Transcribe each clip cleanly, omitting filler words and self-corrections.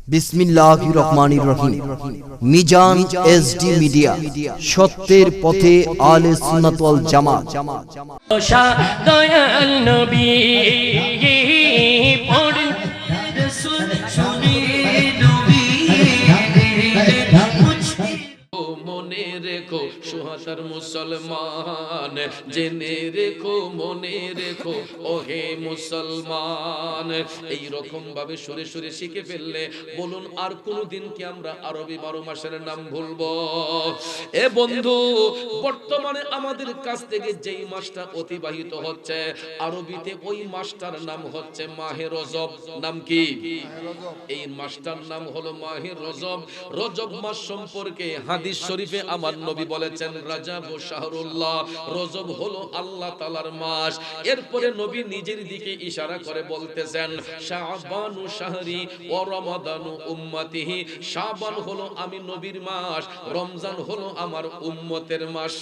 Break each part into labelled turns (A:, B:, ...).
A: বিসমিল্লাহির রহমানির রহিম। Mizan SD media, সত্যের পথে আলে সুন্নাত ওয়াল জামাত।
B: দয়াল নবী মনে রেখো সুহাতার মুসলমান, জেনে রেখো মনে রেখো ওহে মুসলমান। এই রকম ভাবে সুরে সুরে শিখে ফেললে বলুন আর কোনদিন কি আমরা আরবি 12 মাসের নাম ভুলবো? এ বন্ধু, বর্তমানে আমাদের কাছ থেকে যেই মাসটা অতিবাহিত হচ্ছে আরবিতে, ওই মাসটার নাম হচ্ছে মাহে রজব। নাম কি? এই মাসটার নাম হলো মাহে রজব। রজব মাস সম্পর্কে হাদিস শরীফে আমার নবী বলেছেন রাজাব ও শাহরুল্লাহ, রজব হলো আল্লাহ তাআলার মাস। এরপরে নবী নিজের দিকে ইশারা করে বলতেছেন শাবানু শাহরি ও রমাদানু উম্মতিহি, শাবান হলো আমি নবীর মাস, রমজান হলো আমার উম্মতের মাস।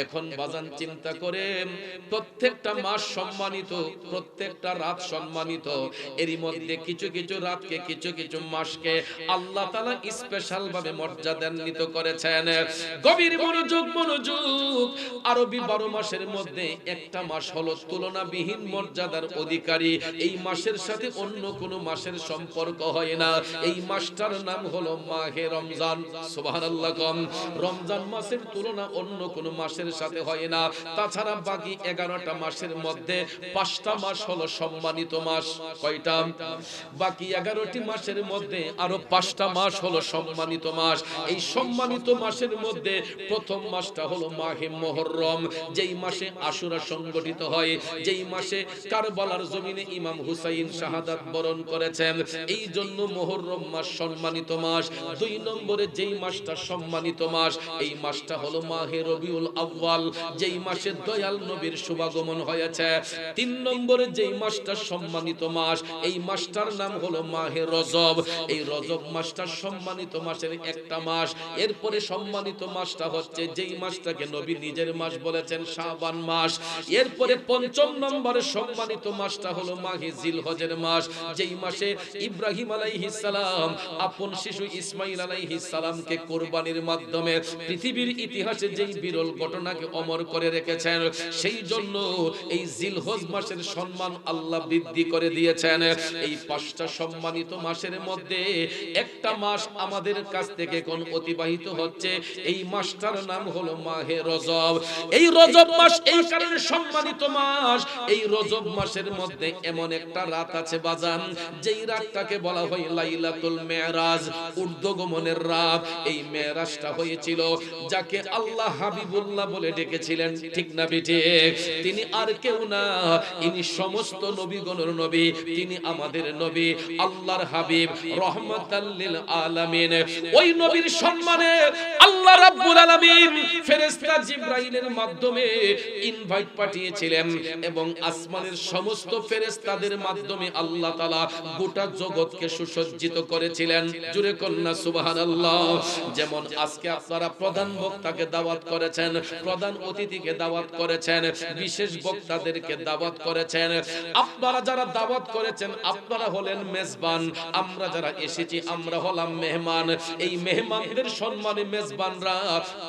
B: এখন বাজান চিন্তা করেন, প্রত্যেকটা মাস সম্মানিত, প্রত্যেকটা রাত সম্মানিত, এরই মধ্যে কিছু কিছু রাতকে কিছু কিছু মাসকে আল্লাহ তাআলা স্পেশাল ভাবে মর্যাদান্বিত করেছেন। গভীর মনোযোগ মনোযোগ। আরবি 12 মাসের মধ্যে একটা মাস হলো তুলনাবিহীন মর্যাদার অধিকারী। এই মাসের সাথে অন্য কোনো মাসের সম্পর্ক হয় না। এই মাসটার নাম হলো মাহে রমজান। সুবহানাল্লাহ। রমজান মাসের তুলনা অন্য কোনো মাসের সাথে হয় না। তাছাড়া বাকি 11টা মাসের মধ্যে 5টা মাস হলো সম্মানিত মাস। কয়টা? বাকি 11টি মাসের মধ্যে আরো 5টা মাস হলো সম্মানিত মাস। এই সম্মানিত মাসের মধ্যে প্রথম মাসটা হলো মাহে মুহররম, যেই মাসে আশুরা সংগঠিত হয়, যেই মাসে কারবালার জমিনে ইমাম হুসাইন শাহাদাত বরণ করেছেন। এই জন্য মুহররম মাস সম্মানিত মাস। 2 নম্বরে যেই মাসটা সম্মানিত মাস, এই মাসটা হলো মাহে রবিউল আউয়াল, যেই মাসে দয়াল নবীর শুভাগমন হয়েছে। 3 নম্বরে যেই মাসটা সম্মানিত মাস, এই মাসটার নাম হলো মাহে রজব। এই রজব মাসটা সম্মানিত মাসের একটা মাস। এরপরে সম্মানিত মাসটা হচ্ছে যেই মাসটাকে নবী নিজের মাস বলেছেন, শাবান মাস। এরপরে 5ম নম্বরে সম্মানিত মাসটা হলো মাহে জিলহজের মাস, যেই মাসে ইব্রাহিম আলাইহিস সালাম আপন শিশু ইসমাইল আলাইহিস সালামকে কুরবানির মাধ্যমে পৃথিবীর ইতিহাসে যেই বিরল ঘটনাকে অমর করে রেখেছেন, সেই জন্য এই জিলহজ মাসের সম্মান আল্লাহ বৃদ্ধি করে দিয়েছেন। এই 5টা সম্মানিত মাসের মধ্যে একটা মাস আমাদের কাছ থেকে কোন অতিবাহিত হচ্ছে, এই মাসটার নাম হলো মাহে রজব। এই রজব মাস এই কারণে সম্মানিত মাস, এই রজব মাসের মধ্যে এমন একটা রাত আছে বাজান, যেই রাতটাকে বলা হয় লাইলাতুল মেরাজ, ঊর্ধ্বগমনের রাত। এই মেরাজটা হয়েছিল যাকে আল্লাহ হাবিবুল্লাহ বলে ডেকেছিলেন, ঠিক না বেঠিক? তিনি আর কেউ না, ইনি সমস্ত নবীগণের নবী, তিনি আমাদের নবী, আল্লাহর হাবিব, রহমাতাল লিল আলামিন। ওই নবীর সম্মানে আল্লাহ রাব্বুল আলামিন ফেরেশতা জিবরাইলের মাধ্যমে ইনভাইট পাঠিয়েছিলেন এবং আসমানের সমস্ত ফেরেশতাদের মাধ্যমে আল্লাহ তাআলা গোটা জগৎকে সুসজ্জিত করেছিলেন। জোরে কন্যা সুবহানাল্লাহ। যেমন আজকে আপনারা প্রধান বক্তাকে দাওয়াত করেছেন, প্রধান অতিথিকে দাওয়াত করেছেন, বিশেষ বক্তাদেরকে দাওয়াত করেছেন। আপনারা যারা দাওয়াত করেছেন আপনারা হলেন মেজবান, আমরা যারা এসেছি আমরা হলাম মেহমান। এই মেহমানদের সম্মানে মেজবানরা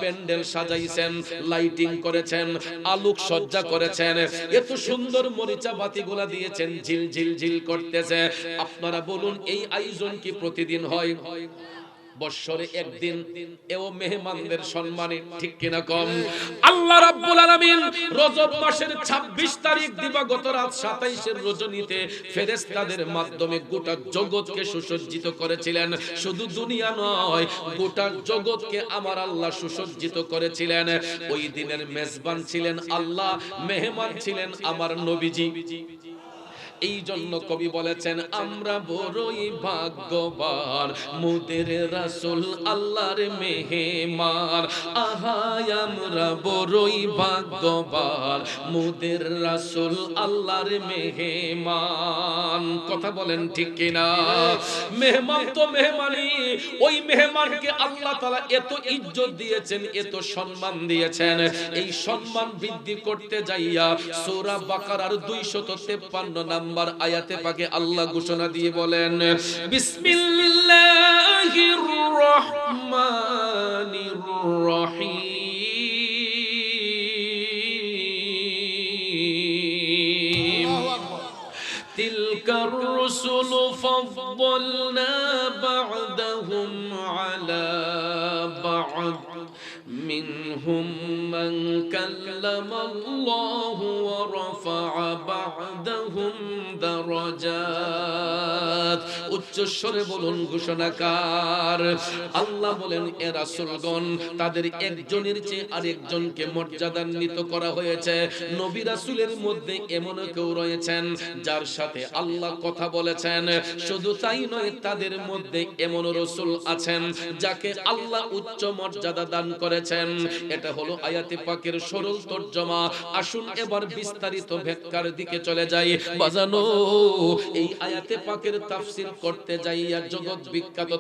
B: প্যান্ডেল সাজাইছেন, লাইটিং করেছেন, আলোক সজ্জা করেছেন, এত সুন্দর মরিচা বাতিগুলা দিয়েছেন, ঝিল ঝিল ঝিল করতেছে। আপনারা বলুন এই আয়োজন কি প্রতিদিন হয়? বৎসরে একদিন। এও মেহমানদের সম্মানে, ঠিক কিনা কম? আল্লাহ রাব্বুল আলামিন রজব মাসের 26 তারিখ দিবাগত রাত 27 এর রজনীতে ফেরেশতাদের মাধ্যমে গোটা জগৎকে সুসজ্জিত করেছিলেন। শুধু দুনিয়া নয়, গোটা জগৎকে আমার আল্লাহ সুসজ্জিত করেছিলেন। ওই দিনের মেজবান ছিলেন আল্লাহ, মেহমান ছিলেন আমার নবীজি। এই জন্য কবি বলেছেন আমরা বড়ই ভাগ্যবান, মোদের রাসূল আল্লাহর মেহমান। আহাই আমরা বড়ই ভাগ্যবান, মোদের রাসূল আল্লাহর মেহমান। কথা বলেন ঠিক কিনা? মেহমান তো মেহমানই, ওই মেহমানকে আল্লাহ তাআলা এত ইজ্জত দিয়েছেন, এত সম্মান দিয়েছেন। এই সম্মান বৃদ্ধি করতে যাইয়া সূরা বাকারার 253 নম্বর নম্বর আয়াতে পাকে আল্লাহ ঘোষণা দিয়ে বলেন, বিসমিল্লাহির রহমানির রহিম, তিলকার রুসুলু ফাদ্দালনা বা'দাহুম আলা বা'দ মিনহুম মান কাল্লামাল্লাহু ওয়া রাফা'a বা'দাহুম দারাজাত। উচ্চস্বরে বলুন ঘোষণাকার। আল্লাহ বলেন, এ রাসূলগণ, তাদের একজনের চেয়ে আরেকজনকে মর্যাদান্বিত করা হয়েছে। নবী রাসূলের মধ্যে এমন কেউ রয়েছেন যার সাথে আল্লাহ কথা বলেছেন। শুধু তাই নয়, তাদের মধ্যে এমন রাসূল আছেন যাকে আল্লাহ উচ্চ মর্যাদা দান করেছেন। এটা হলো আয়াতে পাকের সরল তরজমা। আসুন এবার বিস্তারিত ব্যাখ্যার দিকে চলে যাই। বাজানো, এই আয়াতে পাকের তাফসীর করতে যাইয়া জগৎ বিখ্যাত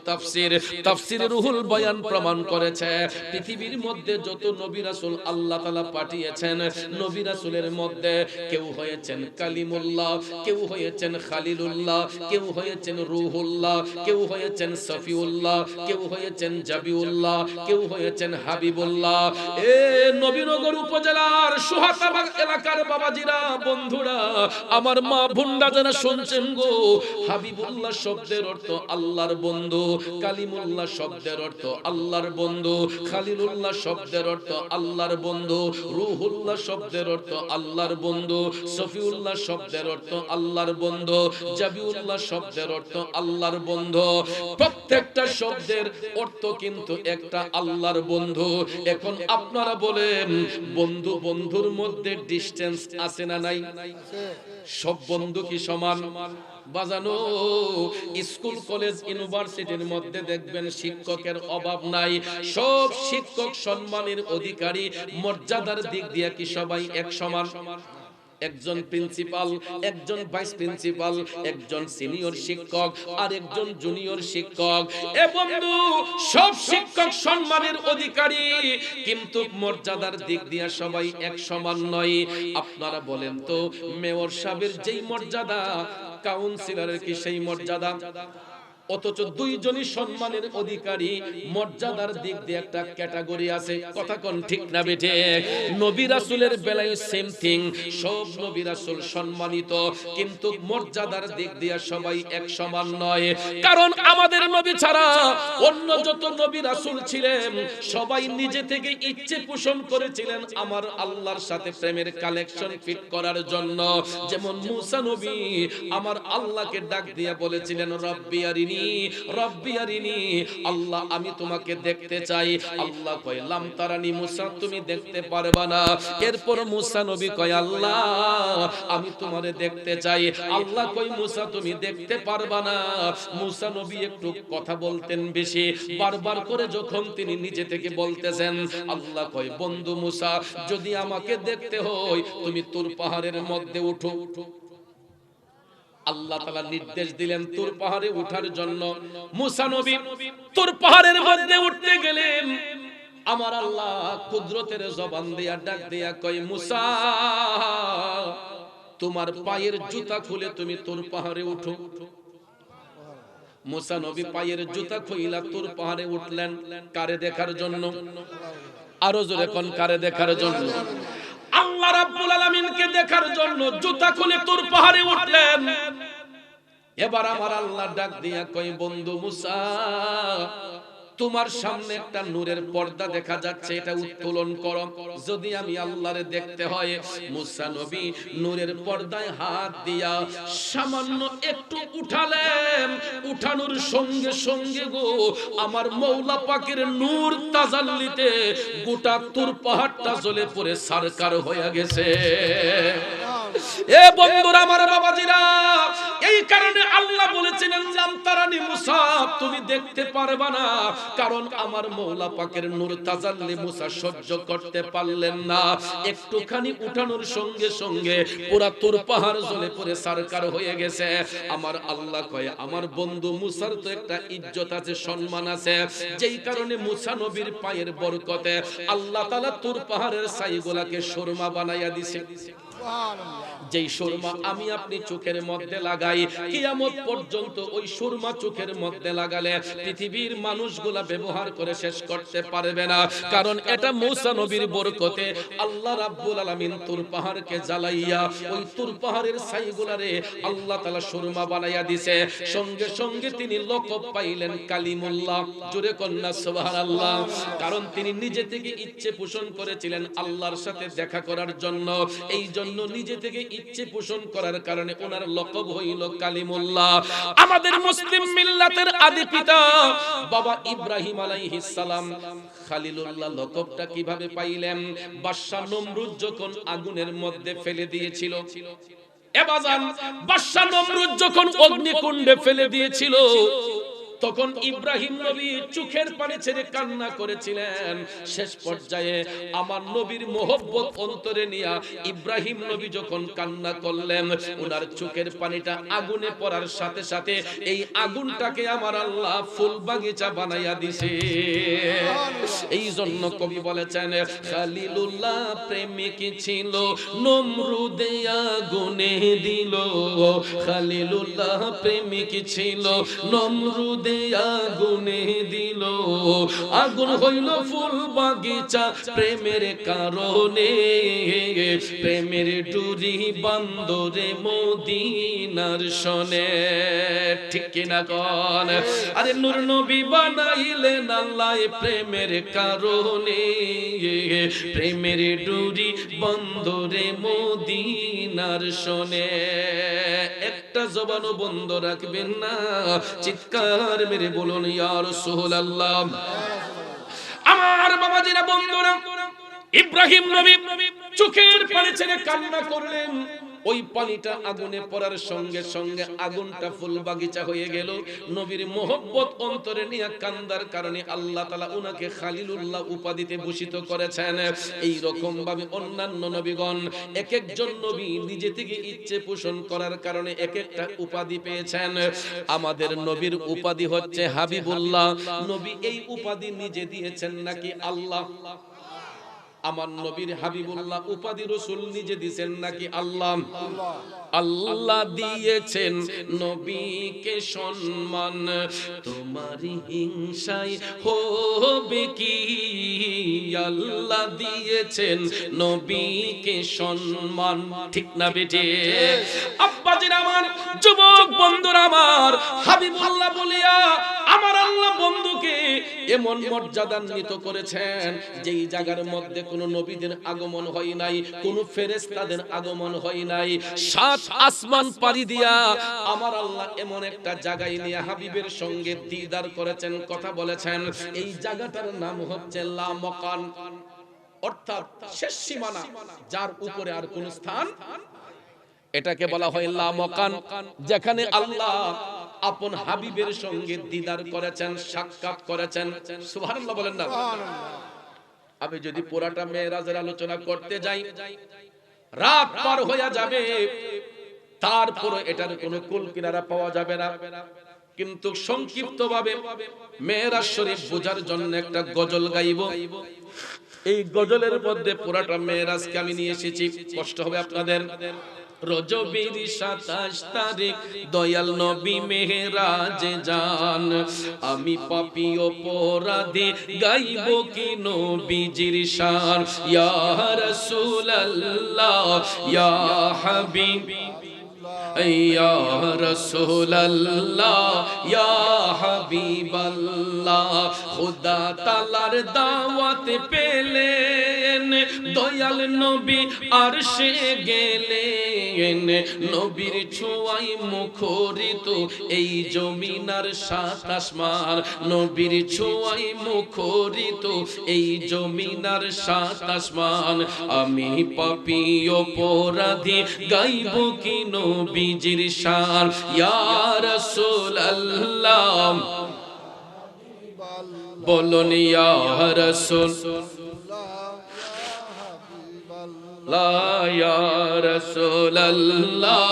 B: তাফসীর রুহুল বয়ান প্রমাণ করেছে, পৃথিবীর মধ্যে যত নবী রাসূল আল্লাহ তাআলা পাঠিয়েছেন, নবী রাসূলের মধ্যে কেউ হয়েছেন কালিমুল্লাহ, কেউ হয়েছেন খালিলুল্লাহ, কেউ হয়েছেন রূহুল্লাহ, কেউ হয়েছেন সফিউল্লাহ, কেউ হয়েছেন জাবিউল্লাহ, কেউ হয়েছেন হাবিবুল্লাহ। এ নবীনগর উপজেলার সুহাতাবাগ এলাকার বাবাজিরা, বন্ধুরা, আমার মা ভুন্ডা যারা শুনছেন গো, হাবিবুল্লাহ শব্দের অর্থ আল্লাহর বন্ধু, কালিমুল্লাহ শব্দের অর্থ আল্লাহর বন্ধু, খালিলুল্লাহ শব্দের অর্থ আল্লাহর বন্ধু, রূহুল্লাহ শব্দের অর্থ আল্লাহর বন্ধু, সফিউল্লাহ শব্দের অর্থ আল্লাহর বন্ধু, জাবিউল্লাহ শব্দের অর্থ আল্লাহর বন্ধু। প্রত্যেকটা শব্দের অর্থ কিন্তু একটা আল্লাহর বন্ধু। এখন আপনারা বলেন, বন্ধু বন্ধুর মধ্যে ডিসটেন্স আছে না নাই? সব বন্ধু কি সমান? বাজানো, স্কুল কলেজ ইউনিভার্সিটির মধ্যে দেখবেন শিক্ষকের অভাব নাই। সব শিক্ষক সম্মানের অধিকারী, মর্যাদার দিক দিয়ে কি সবাই এক সমান? একজন প্রিন্সিপাল, একজন ভাইস প্রিন্সিপাল, একজন সিনিয়র শিক্ষক আর একজন জুনিয়র শিক্ষক। এ বন্ধু, সব শিক্ষক সম্মানের অধিকারী, কিন্তু মর্যাদার দিক দিয়ে সবাই এক সমান নয়। আপনারা বলেন তো, মেয়র সাহেবের যেই মর্যাদা, কাউন্সিলরের কি সেই মর্যাদা? অথচ দুইজনই সম্মানের অধিকারী, মর্যাদার দিক দিয়ে একটা ক্যাটাগরি আছে। কথা কোন ঠিক না বেঠে? নবী রাসূলের বেলায় সেম থিং। সব নবী রাসূল সম্মানিত, কিন্তু মর্যাদার দিক দিয়ে সবাই এক সমান নয়। কারণ আমাদের নবী ছাড়া অন্য যত নবী রাসূল ছিলেন, সবাই নিজে থেকে ইচ্ছে পোষণ করেছিলেন আমার আল্লাহর সাথে প্রেমের কালেকশন ফিট করার জন্য। যেমন মুসা নবী আমার আল্লাহকে ডাক দিয়ে বলেছিলেন, রব্বি আরিনি, রব্বি আরিনি, আল্লাহ আমি তোমাকে দেখতে চাই। আল্লাহ কয়, লাম তারানি মুসা, তুমি দেখতে পারবা না। এরপর মুসা নবী কয়, আল্লাহ আমি তোমারে দেখতে চাই। আল্লাহ কয়, মুসা তুমি দেখতে পারবা না। মুসা নবী একটু কথা বলতেন বেশি, বারবার করে যখন তিনি নিজে থেকে বলতেছেন, আল্লাহ কয়, বন্ধু মুসা, যদি আমাকে দেখতে হয় তুমি তুর পাহাড়ের মধ্যে উঠো। আল্লাহ তাআলা নির্দেশ দিলেন তুর পাহাড়ে ওঠার জন্য। মুসা নবী তুর পাহাড়ের মধ্যে উঠতে গেলেন। আমার আল্লাহ কুদরতের জবান দিয়া ডাক দিয়া কয়, মুসা তোমার পায়ের জুতা খুলে তুমি তুর পাহাড়ে উঠো। মুসা নবী পায়ের জুতা খুইলা তুর পাহাড়ে উঠলেন। কারে দেখার জন্য? আরো জোরে কোন, কারে দেখার জন্য? আল্লাহ রাব্বুল আলামিনকে দেখার জন্য জুতা খুলে তুর পাহাড়ে উঠলেন। এবার আমার আল্লাহ ডাক দিয়া কয়, বন্ধু মুসা, তোমার সামনে একটা নূরের পর্দা দেখা যাচ্ছে, এটা উত্তোলন করো। যদি আমি আল্লাহরে দেখতে হয়। মুসা নবী নূরের পর্দায় হাত দিয়া সামান্য একটু উঠালেন। উঠানোর সঙ্গে সঙ্গে গো, আমার মওলা পাকের নূর তাজাল্লিতে গোটা তুর পাহাড়টা জ্বলে পড়ে সারকার হয়ে গেছে। এ বন্ধুরা, আমার বাবাজিরা, এই কারণে আল্লাহ বলেছিলেন, লাম তারানি মুসা, তুমি দেখতে পারবা না। কারণ আমার মওলা পাকের নূর তাজাল্লি মুসা সহ্য করতে পারলেন না। একটুখানি উঠানোর সঙ্গে সঙ্গে পুরা তুর পাহাড় জ্বলে পড়ে সারকার হয়ে গেছে। আমার আল্লাহ কয়, আমার বন্ধু মুসার তো একটা ইজ্জত আছে, সম্মান আছে, যেই কারণে মুসা নবীর পায়ের বরকতে আল্লাহ তাআলা তুর পাহাড়ের ছাইগুলাকে সুরমা বানাইয়া দিছে। যেই সুরমা আমি আপনি চোখের মধ্যে লাগাই, কিয়ামত পর্যন্ত ওই সুরমা চোখের মধ্যে লাগালে পৃথিবীর মানুষগুলা ব্যবহার করে শেষ করতে পারবে না। কারণ এটা মূসা নবীর বরকতে আল্লাহ রাব্বুল আলামিন তুর পাহাড়কে জ্বালাইয়া ওই তুর পাহাড়ের ছাইগুলারে আল্লাহ তাআলা সুরমা বানাইয়া দিছে। সঙ্গে সঙ্গে তিনি লকব পাইলেন কালিমুল্লাহ। জোরে কন্যা সুবহানাল্লাহ। কারণ তিনি নিজে থেকে ইচ্ছে পোষণ করেছিলেন আল্লাহর সাথে দেখা করার জন্য। এই জন্য নিজে থেকে ইচ্ছে পোষণ করার কারণে ওনার লকব হইল কালিমুল্লাহ। আমাদের মুসলিম মিল্লাতের আদি পিতা বাবা ইব্রাহিম আলাইহিস সালাম খালিলুল্লাহ লকবটা কিভাবে পাইলেন? বাদশা নমরুদ যখন আগুনের মধ্যে ফেলে দিয়েছিল, এবাজান বাদশা নমরুদ যখন অগ্নিকুণ্ডে ফেলে দিয়েছিল, তখন ইব্রাহিম নবী চোখের পানি ছেড়ে কান্না করেছিলেন। শেষ পর্যায়ে আমার নবীর মোহব্বত অন্তরে নিয়া ইব্রাহিম নবী যখন কান্না করলেন, ওনার চোখের পানিটা আগুনে পড়ার সাথে সাথে এই আগুনটাকে আমার আল্লাহ ফুল বাগিচা বানাইয়া দিছে। এই জন্য কবি বলেছেন, খালিলুল্লাহ প্রেমিক ছিল নমরুদে আগুনে দিল। খালিলুল্লাহ প্রেমিক ছিল নমরুদে আগুনে দিল। আগুন হইল ফুল বাগিচা প্রেমের কারণে। প্রেমের ডুরি বান্দরে মদিনার শনে। ঠিক কিনা কোন? আরে নূর নবী বানাইলেন আল্লাহ প্রেমের কারণে। প্রেমের ডুরি বান্দরে মদিনার শনে। একটা জবানও বন্ধ রাখবেন না। চিৎকার মেরে বলুন ইয়া রাসূলুল্লাহ। আমার বাবাজিরা, বন্ধুরা, ইব্রাহিম নবী চোখের পানি ছেড়ে কান্না করলেন। ওই পানিটা আগুনে পড়ার সঙ্গে সঙ্গে আগুনটা ফুল বাগিচা হয়ে গেল। নবীর মোহব্বত অন্তরে নিয়ে কান্দার কারণে আল্লাহ তাআলা উনাকে খালিলুল্লাহ উপাধিতে ভূষিত করেছেন। এই রকম ভাবে অন্যান্য নবীগণ এক একজন নবী নিজে থেকে ইচ্ছে পোষণ করার কারণে এক একটা উপাধি পেয়েছেন। আমাদের নবীর উপাধি হচ্ছে হাবিবুল্লাহ। নবী এই উপাধি নিজে দিয়েছেন নাকি আল্লাহ? আমার নবীর হাবিবুল্লাহ উপাধি রাসূল নিজে দিয়েছেন নাকি আল্লাহ? আল্লাহ দিয়েছেন নবীকে সম্মান। তোমারই হিংসায় হবে কি? আল্লাহ দিয়েছেন নবীকে সম্মান। ঠিক না বেটে? আব্বাজির আমার, যুবক বন্ধুরা আমার, হাবিবুল্লাহ বলিয়া আমার আল্লাহ বন্ধুকে এমন মর্যাদান্বিত করেছেন যেই জায়গার মধ্যে কোনো নবীদের আগমন হয় নাই, কোনো ফেরেশতাদের আগমন হয় নাই। সাত আসমান পাড়ি দিয়া আমার আল্লাহ এমন একটা জায়গায় নিয়ে হাবিবের সঙ্গে দিদার করেছেন, কথা বলেছেন। এই জায়গাটার নাম হচ্ছে লা মাকান, অর্থাৎ শেষ সীমানা, যার উপরে আর কোন স্থান। এটাকে বলা হয় লা মাকান, যেখানে আল্লাহ আপন হাবিবের সঙ্গে দিদার করেছেন, সাক্ষাৎ করেছেন। সুবহানাল্লাহ বলেন না? আমি যদি পুরাটা মেরাজের আলোচনা করতে যাই, রাত পার হয়ে যাবে, তারপরে এটার কোনো কুল কিনারা পাওয়া যাবে না। কিন্তু সংক্ষিপ্তভাবে মেরাজ শরীফ বোঝার জন্য একটা গজল গাইব। এই গজলের মধ্যে পুরাটা মেরাজকে আমি নিয়ে এসেছি, কষ্ট হবে আপনাদের। রজবের 27 তারিখ দয়াল নবী মেরাজে যান। আমি পাপী অপরাধী গাইব কি নবীজির শান। ইয়া রাসূলুল্লাহ ইয়া হাবিব ইয়া রাসূলুল্লাহ ইয়া হাবিবাল্লাহ। খোদা তাআলার দাওয়াত পেলেন দয়াল নবী আরশে গেলেন। নবীর ছোঁয়ায় মুখরিত এই জমিনার সাত আসমান। নবীর ছোঁয়ায় মুখরিত এই জমিনার সাত আসমান। আমি পাপী অপরাধী গাইব কি নবীজির শান। ইয়া রাসূলুল্লাহ বলুন ইয়া রাসূলুল্লাহ ইয়া রাসূলুল্লাহ।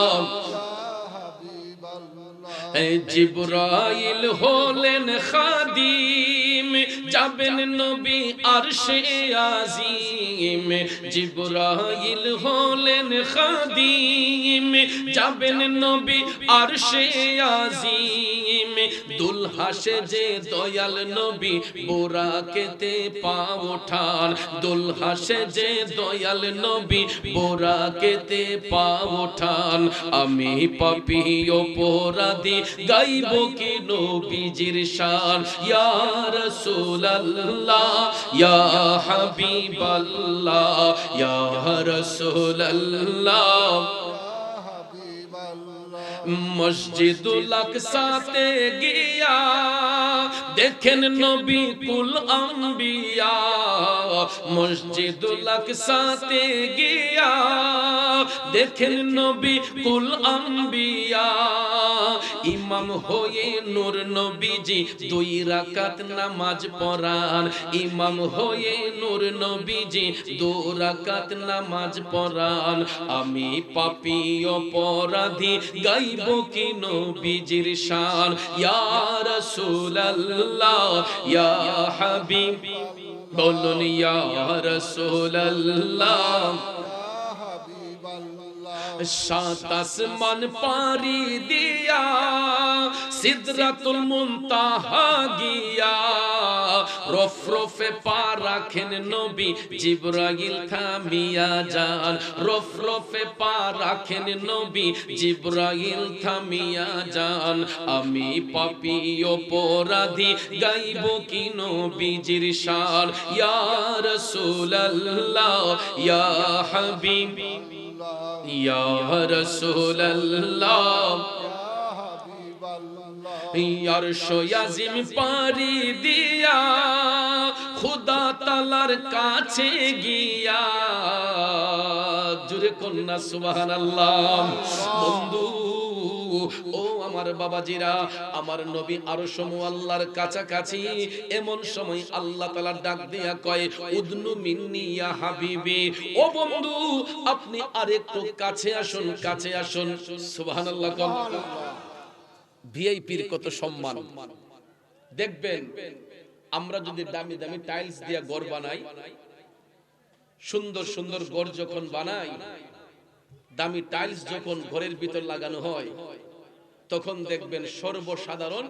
B: জিবরাইল হলেন খাদিম, যাবেন নবী আরশে আজিম, জিবরাইল হলেন খাদিম। যাবেন নবী আরশে আজিম, দুলহা সেজে দয়াল নবী বোরাকেতে পা ওঠান। দুলহা সেজে দয়াল নবী বোরাকেতে পা ওঠান। আমি পাপী অপরাধী গাইব কি নবীজির শান। ইয়া রাসূলুল্লাহ ইয়া হাবিবাল্লাহ ইয়া রাসূলুল্লাহ। মসজিদুল আকসাতে গিয়া দেখেন নবী কুল আম্বিয়া। মসজিদুল আকসাতে গিয়া দেখেন নবী কুল আম্বিয়া। ইমাম হয়ে নূর নবীজি 2 রাকাত নামাজ পড়ান। ইমাম হয়ে নূর নবীজি 2 রাকাত নামাজ পড়ান। আমি পাপী অপরাধী গাইব কি নবীজির শান। ইয়া রাসূলুল্লাহ ইয়া হাবিব, বলুন ইয়া রাসূলুল্লাহ। 7 আসমান পারি দিয়া সিদরাতুল মুনতাহা গিয়া। রফরফে পা রাখেন নবী জিবরাইল থামিয়া যান। রফরফে পা রাখেন নবী জিবরাইল থামিয়া যান। আমি পাপী অপরাধী গাইব কি নবীজির শান। ইয়া রাসূলুল্লাহ ইয়া হাবিব ইয়া রাসূলুল্লাহ। আরশ আজিম পারি দিয়া খুদা তাআলার কাছে গিয়া। জোরে কন্যা সুবহানাল্লাহ। বন্ধু ও আমার বাবাজিরা, আমার নবী আরশ মুআল্লার কাছাকাছি। এমন সময় আল্লাহ তাআলা ডাক দিয়া কয় উদনু মিন্নি ইয়া হাবিবি। ও বন্ধু আপনি আরেকটু কাছে আসুন, কাছে আসুন। সুবহানাল্লাহ। ভিআইপির কত সম্মান দেখবেন। আমরা যদি দামি দামি টাইলস দিয়া ঘর বানাই, সুন্দর সুন্দর ঘর যখন বানাই, দামি টাইলস যখন ঘরের ভিতর লাগানো হয়, তখন দেখবেন সর্বসাধারণ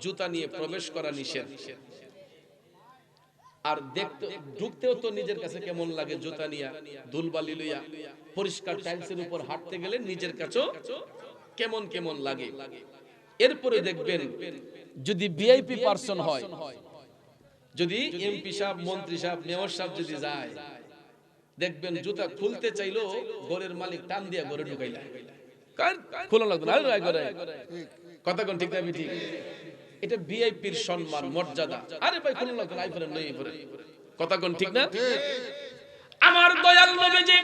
B: জুতা নিয়ে প্রবেশ করা নিষেধ। আর দেখতে ঢুকতেও তো নিজের কাছে কেমন লাগে, জুতা নিয়া ধুলবালি লইয়া পরিষ্কার টাইলসের উপর হাঁটতে গেলে নিজের কাছেও কেমন কেমন লাগে। এরপরে দেখবেন যদি ভিআইপি পারসন হয়, যদি এমপি সাহেব, মন্ত্রী সাহেব, মেয়র সাহেব যদি যায়, দেখবেন জুতা খুলতে চাইলো ঘরের মালিক টান দিয়া ঘরে ঢুকাইলা, খোলা লাগবে না। কথা কোন ঠিক না? ঠিক। এটা ভিআইপির সম্মান মর্যাদা। আরে ভাই খোলা লাগবে না, আইফোন নই পরে। কথা কোন ঠিক না? আমার দয়াল নবীজি,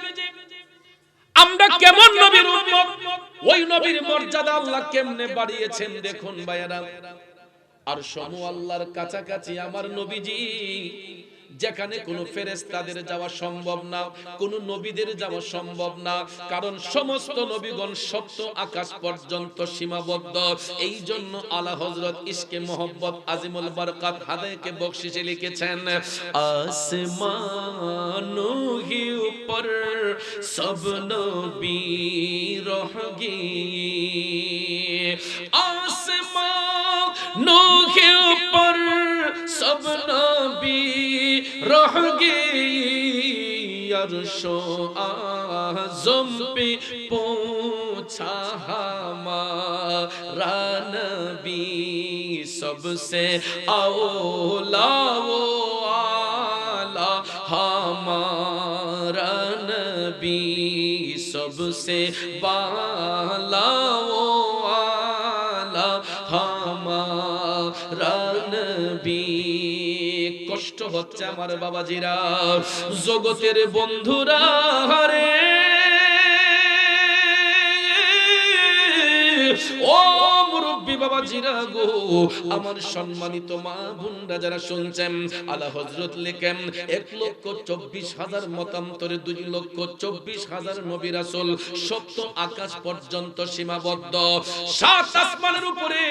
B: আমরা কেমন নবীর উম্মত, ওই নবীর মর্যাদা আল্লাহ কেমনে বাড়িয়েছেন দেখুন ভাইয়েরা। আর সমু আল্লাহর কাছাকাছি আমার নবীজি, যেখানে কোনো ফেরেশতাদের যাওয়া সম্ভব না, কোনো নবীদের যাওয়া সম্ভব না। কারণ সমস্ত নবীগণ সপ্ত আকাশ পর্যন্ত সীমাবদ্ধ। এই জন্য আলা হযরত ইশকে মোহাম্মদ আজিমুল বরকত হাদায়ে বখশিশে লিখেছেন আসমানো হি উপর সব নবী রহগে। আসমানো হি উপর সব নবী रह गई अर्शो आज़म पे पहुंचा हमारा नबी सबसे औला वो आला हमारा नबी सबसे बाला वो आला हमारा नबी। কষ্ট হচ্ছে আমার বাবাজিরা, জগতের বন্ধুরা রে, ও মুরব্বি মুরব্বী বাবা জিরা গো, আমার সম্মানিত মা বোনরা যারা শুনছেন, আলা হযরত লেখেন 1,24,000 মতান্তরে 2,24,000 নবী রাসূল, সপ্ত আকাশ পর্যন্ত সীমাবদ্ধ। 7 আসমানের উপরে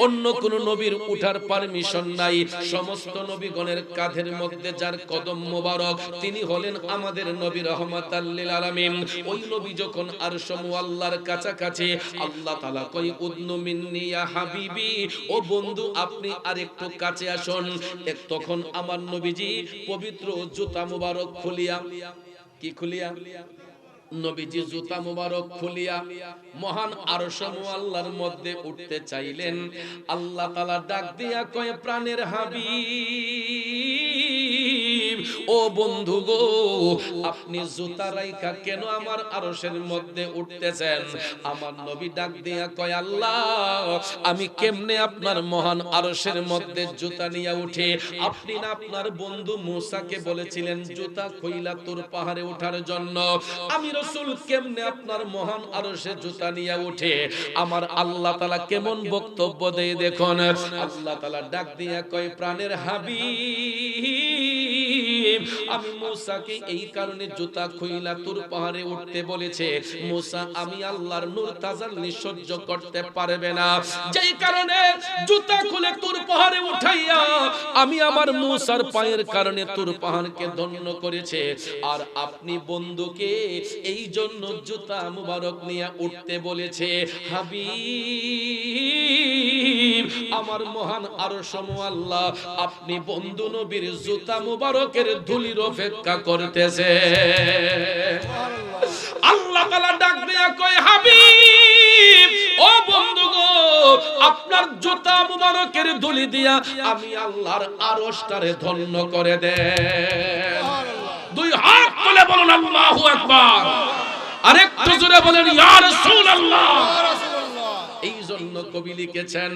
B: অন্য কোন নবীর উঠার পারমিশন নাই। সমস্ত নবীগণের কাঁধের মধ্যে যার কদম মোবারক, তিনি হলেন আমাদের নবী রহমাতাল লিল আলামিন। ওই নবী যখন আরশ মুআল্লার কাছাকাছি, আল্লাহ তাআলা কই উদনু মিন্নি ইয়া হাবিবি, ও বন্ধু আপনি আরেকটু কাছে আসুন। তখন আমার নবীজি পবিত্র জুতা মুবারক খুলিয়া, কি খুলিয়া? নবীজি জুতা মুবারক খুলিয়া মহান আরশ মুআল্লার মধ্যে উঠতে চাইলেন। আল্লাহ তাআলা ডাক দিয়া কয়, প্রাণের হাবিব, ও বন্ধু গো, আপনি জুতা রাইখা কেন আমার আরশের মধ্যে উঠতেছেন? আমার নবী ডাক দিয়া কয়, আল্লাহ, আমি কেমনে আপনার মহান আরশের মধ্যে জুতা নিয়ে উঠে? আপনি না আপনার বন্ধু মূসাকে বলেছিলেন জুতা খুইলা তোর পাহাড়ে ওঠার জন্য। আমি রাসূল কেমনে আপনার মহান আরশে জুতা নিয়ে উঠে? আমার আল্লাহ তাআলা কেমন বক্তব্য দেয় দেখুন। আল্লাহ তাআলা ডাক দিয়া কয়, প্রাণের হাবিব, আমি মূসাকে এই কারণে জুতা খুইলা তোর পাহাড়ে উঠতে বলেছে। মূসা আমি আল্লাহর নূর তাজাল্লি সহ্য করতে পারবে না, যেই কারণে জুতা খুলে তোর পাহাড়ে উঠাইয়া আমি আমার মূসার পায়ের কারণে তোর পাহাড়কে ধন্য করেছে। আর আপনি বন্ধুকে এই জন্য জুতা মুবারক নিয়ে উঠতে বলেছে। হাবিব, আমার মহান আরশ মুআল্লা আপনি বন্ধু নবীর জুতা মুবারকের ধুলির অপেক্ষা করতেছে। আল্লাহ তাআলা ডাক দিয়া কয়, হাবিব, ও বন্ধু গো, আপনার জুতা মুবারকের ধুলি দিয়া আমি আল্লাহর আরশটারে ধন্য করে দেন। দুই হাত তুলে বলুন আল্লাহু আকবার, আরেকটু জোরে বলেন ইয়া রাসূলুল্লাহ। এই জন্য কবি লিখেছেন,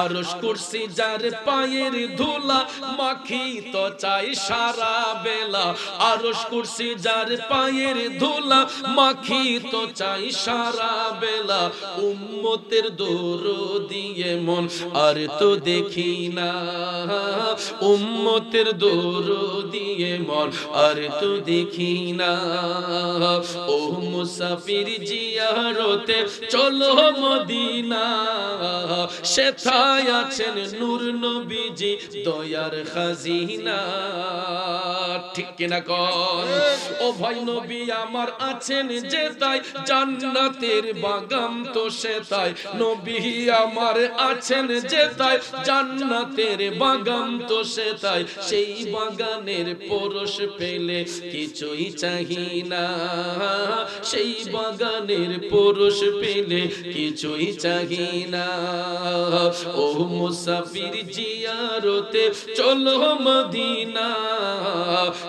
B: আরশ কুরসি যার পায়ের ধুলা মাখিত চাই সারা বেলা। আরশ কুরসি যার পায়ের ধুলা মাখিত চাই সারা বেলা। উম্মতের দরদিয়ে মন আর তো দেখি না, উম্মতের দরদিয়ে মন আর তো দেখি না। ও মুসাফির জিয়ারতে চলো মদিনা, সেথায় আছেন নূর নবীজি দয়ার খাজিনা। ঠিক কিনা কোন? ও ভাই নবী আমার আছেন যেথায় জান্নাতের বাগান তো সেথায়। নবী আমার আছেন যেথায় জান্নাতের বাগান তো সেথায়। সেই বাগানের পরশ পেলে কিছুই চাহি না, সেই বাগানের পরশ পেলে কিছুই চাহি না। ও মুসাফির জিয়ারতে চলো মদিনা,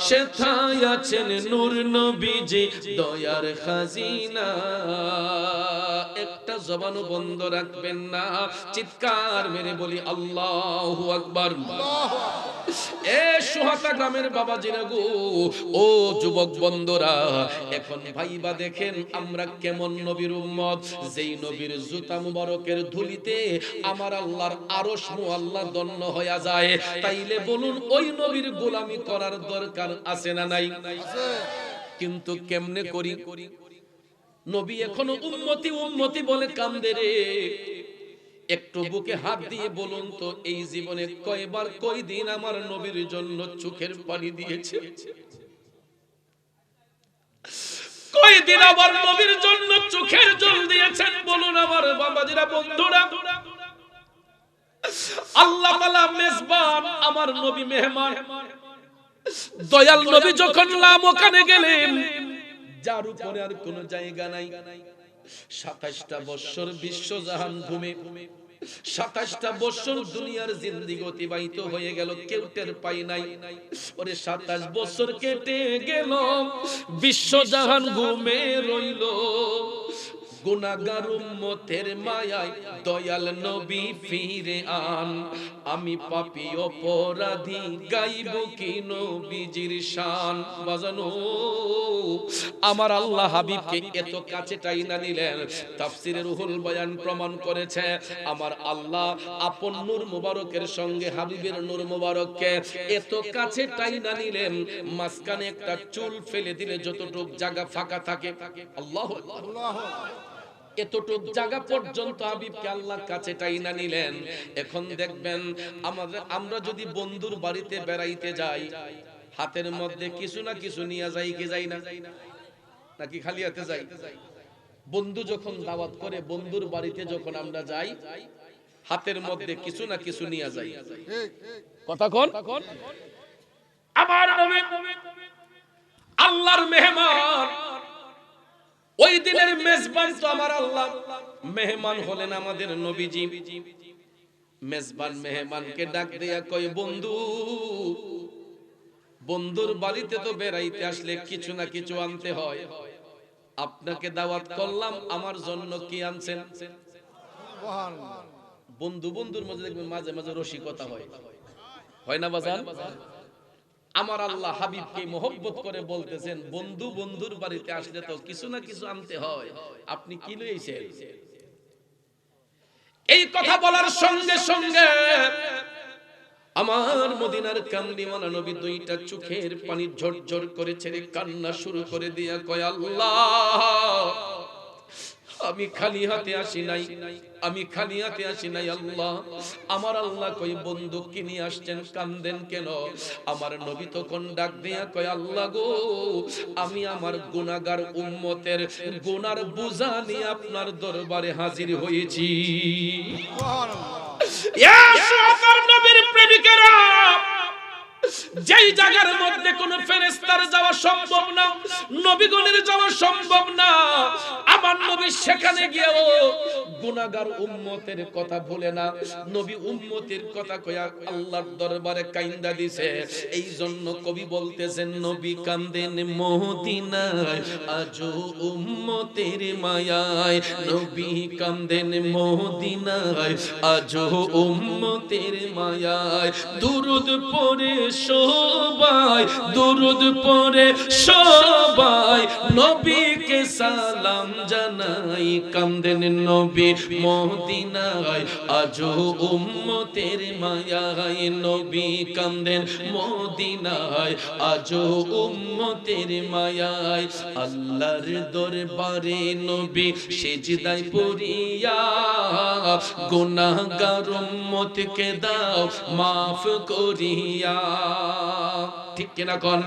B: সেথায় আছেন নূর নবীজি দয়ার খাজিনা। একটা জবানও বন্ধ রাখবেন না, চিৎকার মেরে বলি আল্লাহু আকবার। এ সুহাতা গ্রামের বাবাজিরা গো, ও যুবক বন্ধুরা, এখন ভাইবা দেখেন আমরা কেমন নবীর উম্মত, যেই নবীর জুতা মুবারকের ধুলিতে আমার আল্লাহর আরশ মুআল্লা ধন্য হয়ে যায়। তাইলে বলুন ওই নবীর গোলামি করার দরকার আছে না নাই? কিন্তু কেমনে করি? নবী এখনো উম্মতি উম্মতি বলে কান্দে রে। একটু বুকে হাত দিয়ে বলুন তো, এই জীবনে কয়বার কয়দিন আমার নবীর জন্য চোখের পানি দিয়েছে? কয়দিন আবার নবীর জন্য চোখের জল দিয়েছেন? বলুন আমার বাবাজিরা, বন্ধুরা। আল্লাহ তাআলা মেজবান, আমার নবী মেহমান। দয়াল নবী যখন লামকানে গেলেন, যার উপরে আর কোনো জায়গা নাই। 27টা বছর বিশ্বজাহান ঘুমে, 27টা বছর দুনিয়ার জিন্দেগি অতিবাহিত হয়ে গেল, কেউ টের পাই নাই। ওরে 27 বছর কেটে গেল, বিশ্বজাহান ঘুমে রইল। গুনাহগার উম্মতের মায়ায় দয়াল নবী ফিরে আন। আমি পাপী অপরাধী গাইব কি নবীজির শান। বাজানো আমার আল্লাহ হাবিবকে এত কাছে টাইনা নিলেন। তাফসিরে রুহুল বয়ান প্রমাণ করেছে আমার আল্লাহ আপন নূর মুবারকের সঙ্গে হাবিবের নূর মুবারককে এত কাছে টাইনা নিলেন, মাঝখানে একটা চুল ফেলে দিলে যতটুক জায়গা ফাঁকা থাকে, আল্লাহু আকবার, এতটুক জায়গা পর্যন্ত হাবিবকে আল্লাহ কাছে টাইনা নিলেন। এখন দেখবেন আমরা যদি বন্ধুর বাড়িতে বেড়াইতে যাই, হাতের মধ্যে কিছু না কিছু নিয়ে যাই কি যাই না, নাকি খালি হাতে যাই? বন্ধু যখন দাওয়াত করে, বন্ধুর বাড়িতে যখন আমরা যাই, হাতের মধ্যে কিছু না কিছু নিয়ে যাই। কথা কোন? আমার নবী আল্লাহর মেহমান, ওই দিনের মেজবান তো আমার আল্লাহ, মেহমান হলেন আমাদের নবীজি। মেজবান মেহমানকে ডাক দেয়া কয়, বন্ধু, বন্ধুর বাড়িতে তো বেড়াইতে আসলে কিছু না কিছু আনতে হয়। আপনাকে দাওয়াত করলাম, আমার জন্য কি আনছেন? বন্ধু বন্ধুর মধ্যে দেখবেন মাঝে মাঝে রসিকতা হয়, হয় না বাজান? আমার আল্লাহ হাবিবকে মহব্বত করে বলতেছেন, বন্ধু বন্ধুর বাড়িতে আসলে তো কিছু না কিছু আনতে হয়, আপনি কি লইছেন? এই কথা বলার সঙ্গে সঙ্গে আমার মদিনার কামলিওয়ালা নবী দুইটা চোখের পানি ঝরঝর করে ছেড়ে কান্না শুরু করে দিয়া কয়, আল্লাহ, আমি খালি হাতে আসি নাই, আমি খালি হাতে আসি নাই আল্লাহ। আমার আল্লাহ কই, বন্দুক কি নিয়ে আসছেন, কান্দেন কেন? আমার নবী তখন ডাক দিয়া কয়, আল্লাহ গো, আমি আমার গুনাহগার উম্মতের গুনার বোঝা নিয়ে আপনার দরবারে হাজির হয়েছি। সুবহানাল্লাহ। নবীর প্রেমিকেরা, যেই জায়গার মধ্যে কোন ফেরেশতার যাওয়া সম্ভব না, নবীগণের যাওয়া সম্ভব না, আমার নবী সেখানে গিয়েও গুনাহগার উম্মতের কথা ভুলে না, নবী উম্মতের কথা কইয়া আল্লাহর দরবারে কাইন্দা দিছে। এই জন্য কবি বলতেছেন, নবী কান্দেন মদিনায় আজো উম্মতের মায়ায়, নবী কান্দেন মদিনায় আজো উম্মতের মায়ায়। দুরুদ পড়ে সবাই, দুরুদ পড়ে সবাই, নবীকে সালাম জানাই, কান্দেন নবী মদিনায় আজো উম্মতের মায়ায়, নবী কান্দেন মদিনায় আজো উম্মতের মায়ায়। আল্লাহর দরবারে নবী সিজদায় পড়িয়া, গুনাহগার উম্মতকে দাও মাফ করিয়া। ঠিক কিনা কোন?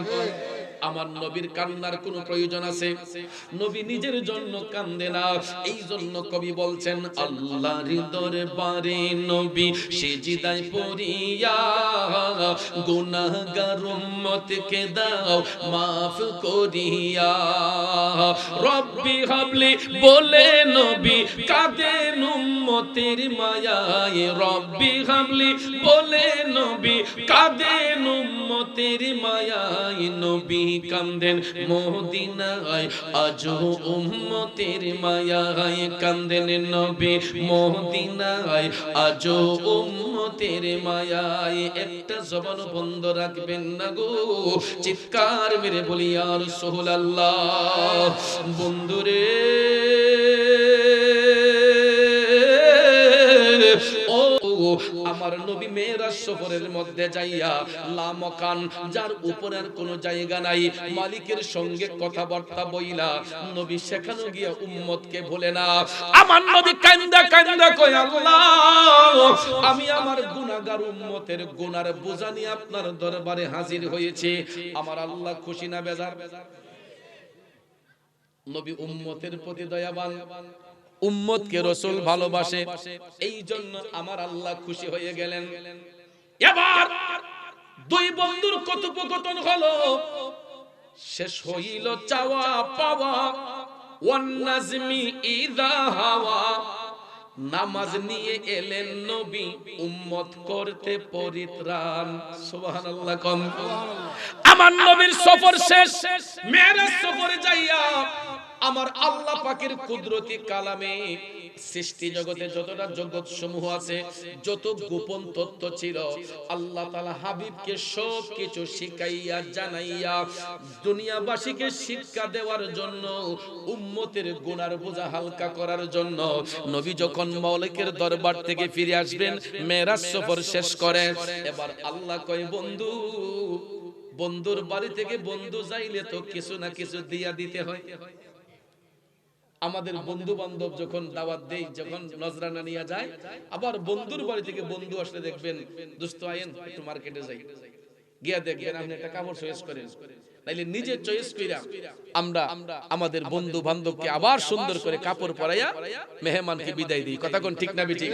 B: আমার নবীর কান্নার কোনো প্রয়োজন আছে? নবী নিজের জন্য কান্দে না। এই জন্য কবি বলছেন, আল্লাহর দরবারে নবী সিজদায় পড়িয়া, গুনাহগার উম্মতকে দাও মাফ করিয়া। রব্বি হাবলি বলে নবী কাঁদেন উম্মতের মায়ায়, রব্বি হাবলি বলে নবী কাঁদেন উম্মতের মায়ায়, নবী কান্দেন মদিনায় আজো উম্মতের মায়ায়, কান্দেন নবী মদিনায় আজো উম্মতের মায়ায়। একটা জবান বন্ধ রাখবেন না গো, চিৎকার মেরে বলি ইয়া রাসূলুল্লাহ। বন্ধুরে ও আমার নবী মেরাজ সফরের মধ্যে যাইয়া লামকান, যার উপরে আর কোনো জায়গা নাই, মালিকের সঙ্গে কথাবার্তা বইলা নবী সেখানে গিয়া উম্মতকে ভুলে না। আমার নবী কান্দা কান্দা কয়, আল্লাহ, আমি আমার গুনাহগার উম্মতের গুনার বোঝা নিয়ে আপনার দরবারে হাজির হয়েছে। আমার আল্লাহ খুশি না বেজার? নবী উম্মতের প্রতি দয়াবান, উম্মতকে রাসূল ভালোবাসে, এই জন্য আমার আল্লাহ খুশি হয়ে গেলেন। এবার দুই বন্ধুর কথোপকথন হলো, শেষ হইল চাওয়া পাওয়া, ওয়ান নাজমি ইযা হাওয়া। নামাজ নিয়ে এলেন নবী উম্মত করতে পরিত্রাণ। সুবহানাল্লাহ। আমার নবীর সফর শেষ, মেরাজ সফরে যাইয়া আমার আল্লাহ পাকের কুদরতি কালামে সৃষ্টি জগতে যতটা জগৎ সমূহ আছে, যত গোপন তথ্য ছিল, আল্লাহ তাআলা হাবিবকে সব কিছু শিখাইয়া জানাইয়া দুনিয়াবাসীকে শিক্ষা দেওয়ার জন্য, উম্মতের গুনার বোঝা হালকা করার জন্য নবী যখন মালিকের দরবার থেকে ফিরে আসবেন, মেরাজ সফর শেষ করে, এবার আল্লাহ কয় বন্ধু, বন্ধুর বাড়ি থেকে বন্ধু যাইলে তো কিছু না কিছু দিয়া দিতে হয়। আমাদের বন্ধু বান্ধব যখন দাওয়াত দেই, যখন নজরানা নিয়ে যায়, আবার বন্ধুর বাড়ি থেকে বন্ধু আসলে দেখবেন, দোস্ত আয়েন একটু মার্কেটে যাই, গিয়া দেখবেন আপনি একটা কাপড় চয়েস করেন, নাইলে নিজে চয়েস কইরা আমরা আমাদের বন্ধু বান্ধবকে আবার সুন্দর করে কাপড় পরাইয়া মেহমানকে বিদায় দিই। কথা কোন ঠিক না ঠিক?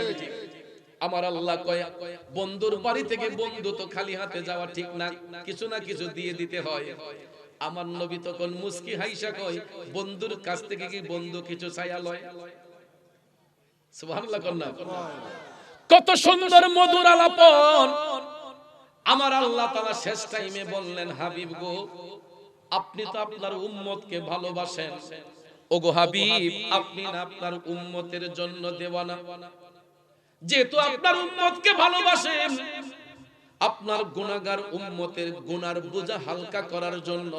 B: আমার আল্লাহ কয় বন্ধুর বাড়ি থেকে বন্ধু তো খালি হাতে যাওয়া ঠিক না, কিছু না কিছু দিয়ে দিতে হয়। আমার নবী তখন মুস্কি হাইসা কয় বন্ধুর কাছ থেকে কি বন্ধু কিছু চাইয়া লয়? সুবহানাল্লাহ কন্না। কত সুন্দর মধুর আলাপন। আমার আল্লাহ তাআলা শেষ টাইমে বললেন, হাবিব গো, আপনি তো আপনার উম্মতকে ভালোবাসেন, ওগো হাবিব, আপনি না আপনার উম্মতের জন্য দেওয়ানা। যেহেতু আপনার উম্মতকে ভালোবাসেন, আপনার গুনাহগার উম্মতের গুনার বোঝা হালকা করার জন্য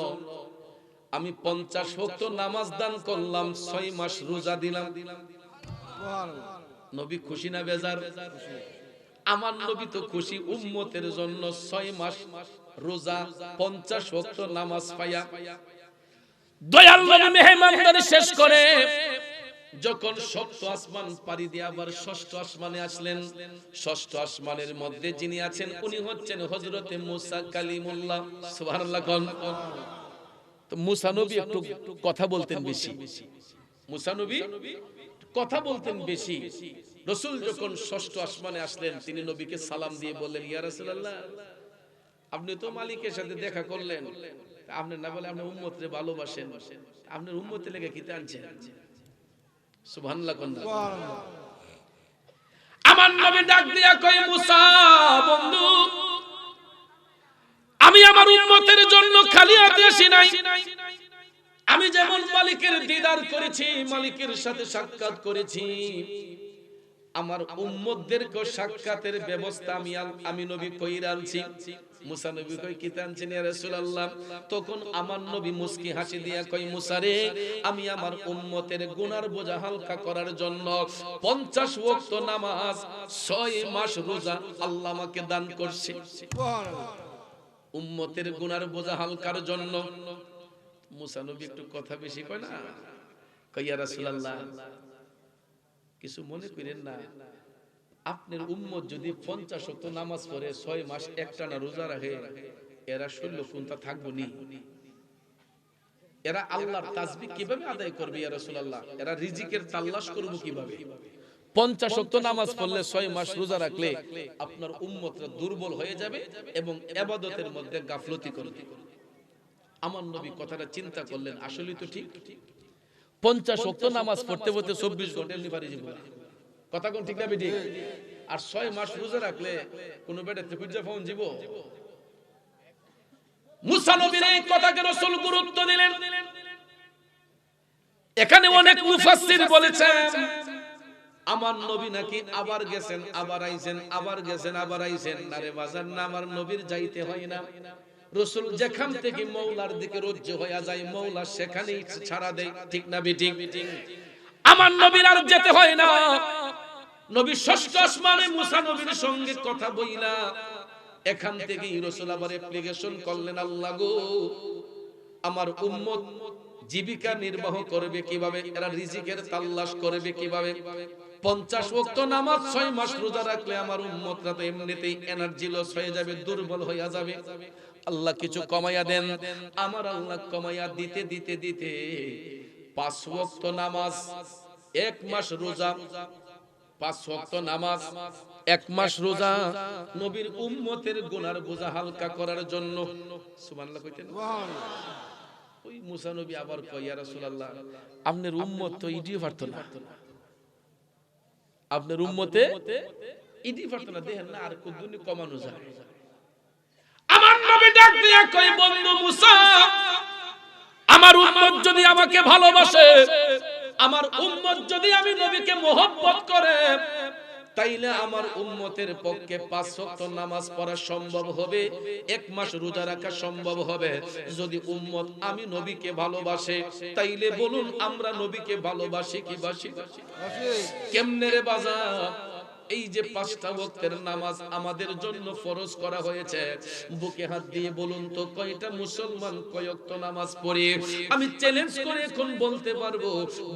B: আমি 50 ওয়াক্ত নামাজ দান করলাম, 6 মাস রোজা দিলাম। নবী খুশি না বেজার? আমার নবী তো খুশি, উম্মতের জন্য 6 মাস রোজা, 50 ওয়াক্ত নামাজ পাইয়া। দয়াল নবী মেহমানদারি শেষ করে যখন 7th আসমান পাড়ি দিয়ে আবার 6th আসমানে আসলেন, 6th আসমানের মধ্যে যিনি আছেন উনি হচ্ছেন হযরতে মুসা কালিমুল্লাহ। সুবহানাল্লাহ কোন। তো মুসা নবী একটু কথা বলতেন বেশি, মুসা নবী কথা বলতেন বেশি। রাসূল যখন 6th আসমানে আসলেন, তিনি নবীকে সালাম দিয়ে বললেন, ইয়া রাসূলুল্লাহ, আপনি তো মালিকের সাথে দেখা করলেন, আপনি না বলে আপনি উম্মতরে ভালোবাসেন, আপনার উম্মতের লেগে কি আনছেন? সুবহানাল্লাহ কোন। আমার নবী ডাক দিয়া কয়, মুসা বন্ধু, আমি আমার উম্মতের জন্য খালি হাতে আসি নাই। আমি যেমন মালিকের দিদার করেছি, মালিকের সাথে সাক্ষাৎ করেছি, আমার উম্মতদেরকে সাক্ষাতের ব্যবস্থা আমি নবী কইরা আনছি। মুসা নবী কই, কি আনছেন ইয়া রাসূলুল্লাহ? তখন আমার নবী মুস্কি হাসি দিয়া কই, মুসা রে, আমি আমার উম্মতের গুনার বোঝা হালকা করার জন্য 50 ওয়াক্ত নামাজ, 6 মাস রোজা আল্লাহ আমাকে দান করছে। সুবহানাল্লাহ। উম্মতের গুনার বোঝা হালকার জন্য। মুসা নবী একটু কথা বেশি কয় না, কই, ইয়া রাসূলুল্লাহ, কিছু মনে করেন না, আপনার উম্মত যদি 50 ওয়াক্ত নামাজ পড়ে, 6 মাস একটানা রোজা রাখে, এরা শরীর কোনটা থাকবো নি? এরা আল্লাহর তাসবিহ কিভাবে আদায় করবে ইয়া রাসূলুল্লাহ? এরা রিজিকের তালাশ করবে কিভাবে? 50 ওয়াক্ত নামাজ পড়লে, 6 মাস রোজা রাখলে আপনার উম্মতরা দুর্বল হয়ে যাবে এবং ইবাদতের মধ্যে গাফলতি করবে। আমার নবী কথাটা চিন্তা করলেন, আসলেই তো ঠিক। 50 ওয়াক্ত নামাজ পড়তে পড়তে 24 ঘন্টা এমনি পারি জীবন। কথা কোন ঠিক না বেঠিক? আর 6 মাস রোজা রাখলে কোন বেটাতে খুঁজে পাওন জীব? মুসা নবীর এই কথাকে রাসূল গুরুত্ব দিলেন। এখানে অনেক মুফাসসির বলেছেন, আমার নবী নাকি আবার গেছেন, আবার আইছেন, আবার গেছেন, আবার আইছেন। আরে বাজার না, আমার নবীর যাইতে হয় না। রাসূল যেখান থেকে মওলার দিকে রজ্জু হয়ে যায়, মওলা সেখানেই ছাড়া দেয়। ঠিক না বেঠিক? আমার নবীর আর যেতে হয় না। নবী 6th আসমানে মুসা নবীর সঙ্গে কথা বইলা এখান থেকে রাসূল আবার অ্যাপ্লিকেশন করলেন, আল্লাহ গো, আমার উম্মত জীবিকা নির্বাহ করবে কিভাবে, এরা রিজিকের তালাশ করবে কিভাবে? 50 ওয়াক্ত নামাজ, 6 মাস রোজা রাখলে আমার উম্মতরা তো এমনিতেই এনার্জি লস হয়ে যাবে, দুর্বল হয়ে যাবে। আল্লাহ কিছু কমাইয়া দেন। আমার আল্লাহ কমাইয়া দিতে দিতে দিতে 5 ওয়াক্ত নামাজ, 1 মাস রোজা, 5 ওয়াক্ত নামাজ, 1 মাস রোজা নবীর উম্মতের গুনার বোঝা হালকা করার জন্য। সুবহানাল্লাহ কইতেন। সুবহানাল্লাহ। ওই মুসা নবী আবার কয়, ইয়া রাসূলুল্লাহ, আপনার উম্মত তো ইডিও পারতো না, আপনার উম্মতে ইডি পারতো না, দেখেন না আর কতদিন কমানো যায়। আমার নবী ডাক দিয়া কয়, বন্ধু মুসা, আমার উম্মত যদি আমাকে ভালোবাসে, আমার উম্মত যদি আমি নবীকে মোহব্বত করে, তাইলে আমার উম্মতের পক্ষে 5 ওয়াক্ত নামাজ পড়া সম্ভব হবে, 1 মাস রোজা রাখা সম্ভব হবে। যদি উম্মত আমি নবীকে ভালোবাসে, তাইলে বলুন আমরা নবীকে ভালোবাসি কি বাসি? কেমনে রে বাজার? এই যে 5টা ওয়াক্তের নামাজ আমাদের জন্য ফরজ করা হয়েছে, বুকে হাত দিয়ে বলুন তো কয়টা মুসলমান কয় ওয়াক্ত নামাজ পড়ে? আমি চ্যালেঞ্জ করে এখন বলতে পারবো,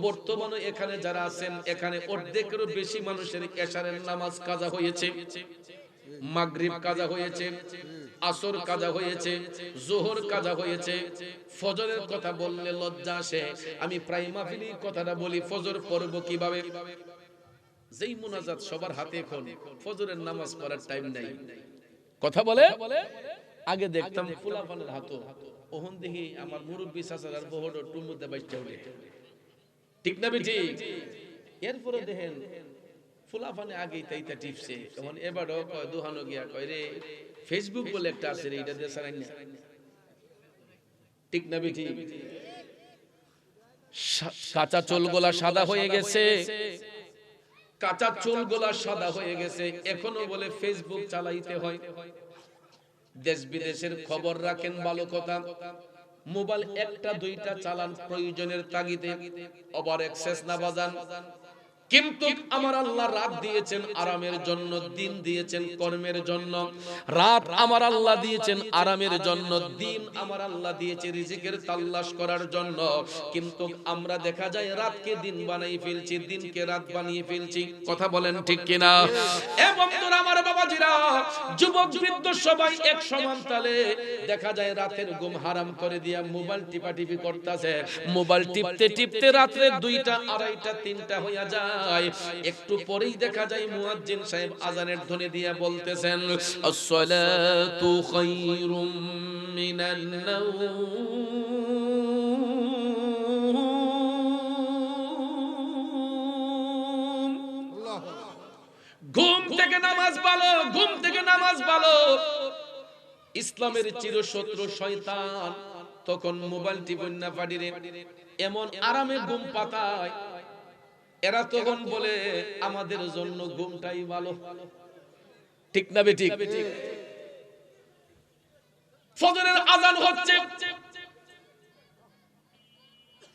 B: বর্তমানে এখানে যারা আছেন, এখানে অর্ধেকেরও বেশি মানুষের এশারের নামাজ কাজা হয়েছে, মাগরিব কাজা হয়েছে, আসর কাজা হয়েছে, যোহর কাজা হয়েছে। ফজরের কথা বললে লজ্জা আসে, আমি প্রায় মাহফিলি কথাটা বলি, ফজর পড়ব কিভাবে? যেই মুনাজাত সবার হাতে, এখন ফজরের নামাজ পড়ার টাইম নাই। কথা বলে আগে দেখতাম ফুলাফানের হাতও, ওহন দেখি আমার মুরব্বী চাচার আর বহর টুমুতে বাইচা উঠে, ঠিক না বেটি? এরপরে দেখেন ফুলাফানে আগেই তাইতা টিপছে, তখন এবারও কয় দোহানো গিয়া কয় রে ফেসবুক বলে একটা আছে রে, এটা দেশার আইন না, ঠিক না বেটি? কাঁচা চুলগুলা সাদা হয়ে গেছে, কাঁচা চুলগুলা সাদা হয়ে গেছে, এখনো বলে ফেসবুক চালাইতে হয়। দেশ বিদেশের খবর রাখেন, ভালো কথা। মোবাইল 1টা 2টা চালান প্রয়োজনের তাগিদে, ওভার এক্সেস না বাজান। কিন্তু আমার আল্লাহ রাত দিয়েছেন আরামের জন্য, দিন দিয়েছেন কর্মের জন্য। রাত আমার আল্লাহ দিয়েছেন আরামের জন্য, দিন আমার আল্লাহ দিয়েছে রিজিকের তালাশ করার জন্য। কিন্তু আমরা দেখা যায় রাতকে দিন বানিয়ে ফেলছি, দিনকে রাত বানিয়ে ফেলছি। কথা বলেন ঠিক কিনা? এবং তোর আমার বাবাজিরা, যুবক বৃদ্ধ সবাই এক সমান তালে দেখা যায় রাতের ঘুম হারাম করে দিয়া মোবাইল টিপাটিপি করতেছে। মোবাইল টিপতে টিপতে রাত্রে 2টা 2:30টা 3টা হইয়া যায়। একটু পরেই দেখা যায় মুয়াজ্জিন সাহেব আজানের ধ্বনি দিয়ে বলতেছেন, আসসালাতু খায়রুম মিনান নাওম। ঘুম থেকে নামাজ ভালো, ঘুম থেকে নামাজ ভালো। ইসলামের চিরশত্রু শয়তান তখন মোবাইল টিপন না পাডিরে, এমন আরামে ঘুম পাতায়, এরা তখন বলে আমাদের জন্য ঘুমটাই ভালো, ঠিক না বেঠিক? ফজরের আযান হচ্ছে,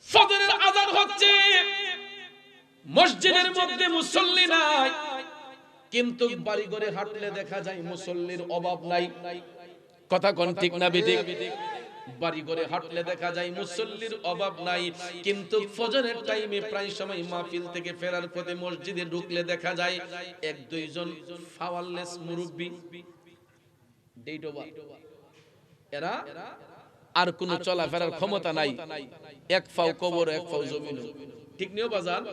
B: ফজরের আযান হচ্ছে, মসজিদের মধ্যে মুসল্লি নাই, কিন্তু বাড়ি ঘরে হাঁটলে দেখা যায় মুসল্লির অভাব নাই। কথা কোন ঠিক না বেঠিক? বাড়ি ঘরে হাঁটলে দেখা যায় মুসল্লির অভাব নাই, কিন্তু ফজরের টাইমে প্রায় সময় মাহফিল থেকে ফেরার পথে মসজিদে ঢুকলে দেখা যায় 1-2 জন ফাওয়ারলেস মুরব্বি, এরা আর কোন চলাফেরার ক্ষমতা নাই, এক পাও কবর এক পাও জমিন, ঠিক নিও বাজান।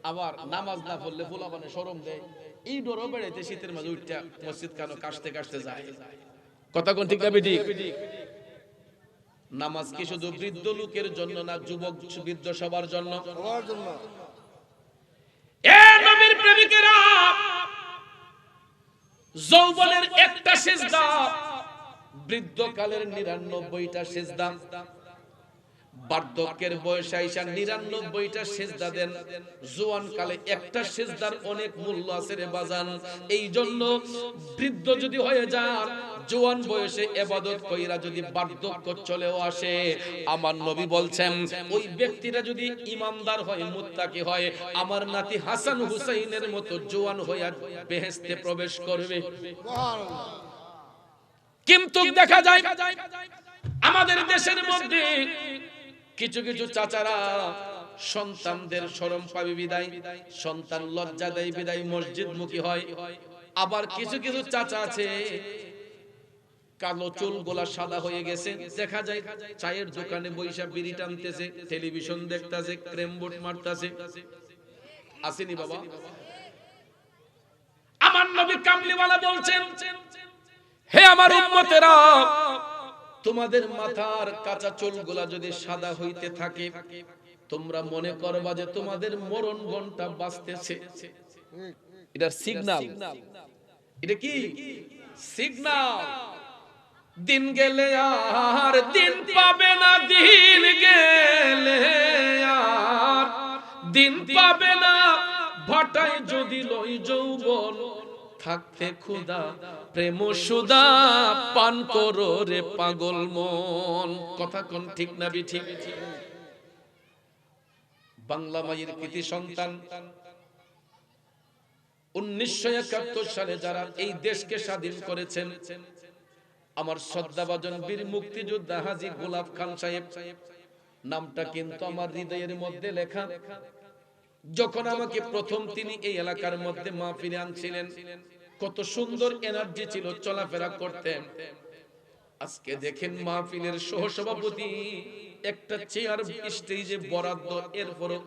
B: আবার নামাজ না পড়লে ফুলাবানে শরম দেয়, এই ডরও বেড়াইতে শীতের মাঝে উঠটা মসজিদ কানো কাশতে কাশতে যায়। কথা কোন ঠিক না বেঠিক? নামাজ কি শুধু বৃদ্ধ লোকের জন্য না, যুবক বৃদ্ধ সবার জন্য? সবার জন্য। এ নবীর প্রেমিকেরা, যৌবনের একটা সিজদা, বৃদ্ধকালের 99টা সিজদা, বার্ধক্যের বয়সে আইসা 99টা সিজদা দেন, জোয়ান কালে একটা সিজদার অনেক মূল্য আছে রে বাজান। এই জন্য বৃদ্ধ যদি হয়ে যান, জোয়ান বয়সে ইবাদত কইরা যদি বার্ধক্য চলেও আসে, আমার নবী বলছেন ওই ব্যক্তিরা যদি ইমানদার হয়, মুত্তাকি হয়, আমার নাতি হাসান হুসাইনের মতো জোয়ান হইয়া বেহেশতে প্রবেশ করবে। সুবহানাল্লাহ। কিন্তু দেখা যায় আমাদের দেশের মধ্যে কিছু কিছু চাচারা সন্তানদের শরম পাবে বিদায়, সন্তান লজ্জা দেয় বিদায় মসজিদমুখী হয়। আবার কিছু কিছু চাচা আছে কালো চুলগুলা সাদা হয়ে গেছে, দেখা যায় চায়ের দোকানে বইসা বিড়ি টানতেছে, টেলিভিশন দেখতেছে, ক্রেম বোর্ড মারতেছে। আসেনি বাবা? আমার নবী কামলিওয়ালা বলছেন, হে আমার উম্মতেরা, তোমাদের মাথার কাঁচা চুলগুলা যদি সাদা হইতে থাকে, তোমরা মনে করবা যে তোমাদের মরণ ঘন্টা বাজতেছে। এটা সিগন্যাল। এটা কি সিগন্যাল? দিন গেলে আর দিন পাবে না, দিন গেলে আর দিন পাবে না, ভাটায় যদি লই যৌবন, থাকতে ক্ষুধা প্রেম সুদা, পান করো রে পাগল মন। কথা কোন ঠিক না ঠিক? বাংলা মায়ের কৃতি সন্তান 1971 সালে যারা এই দেশকে স্বাধীন করেছেন, আমার শ্রদ্ধাভাজন বীর মুক্তিযোদ্ধা হাজী গোলাপ খান সাহেব, নামটা কিন্তু আমার হৃদয়ের মধ্যে লেখা। যখন আমাকে প্রথম তিনি এই এলাকার মধ্যে মাহফিলে আনছিলেন, কত সুন্দর এনার্জি ছিল, চলাফেরা করতেন। আজকে দেখেন মাহফিলের সহসভাপতি, একটা চেয়ার স্টেজে বরাদ্দ, এরপরও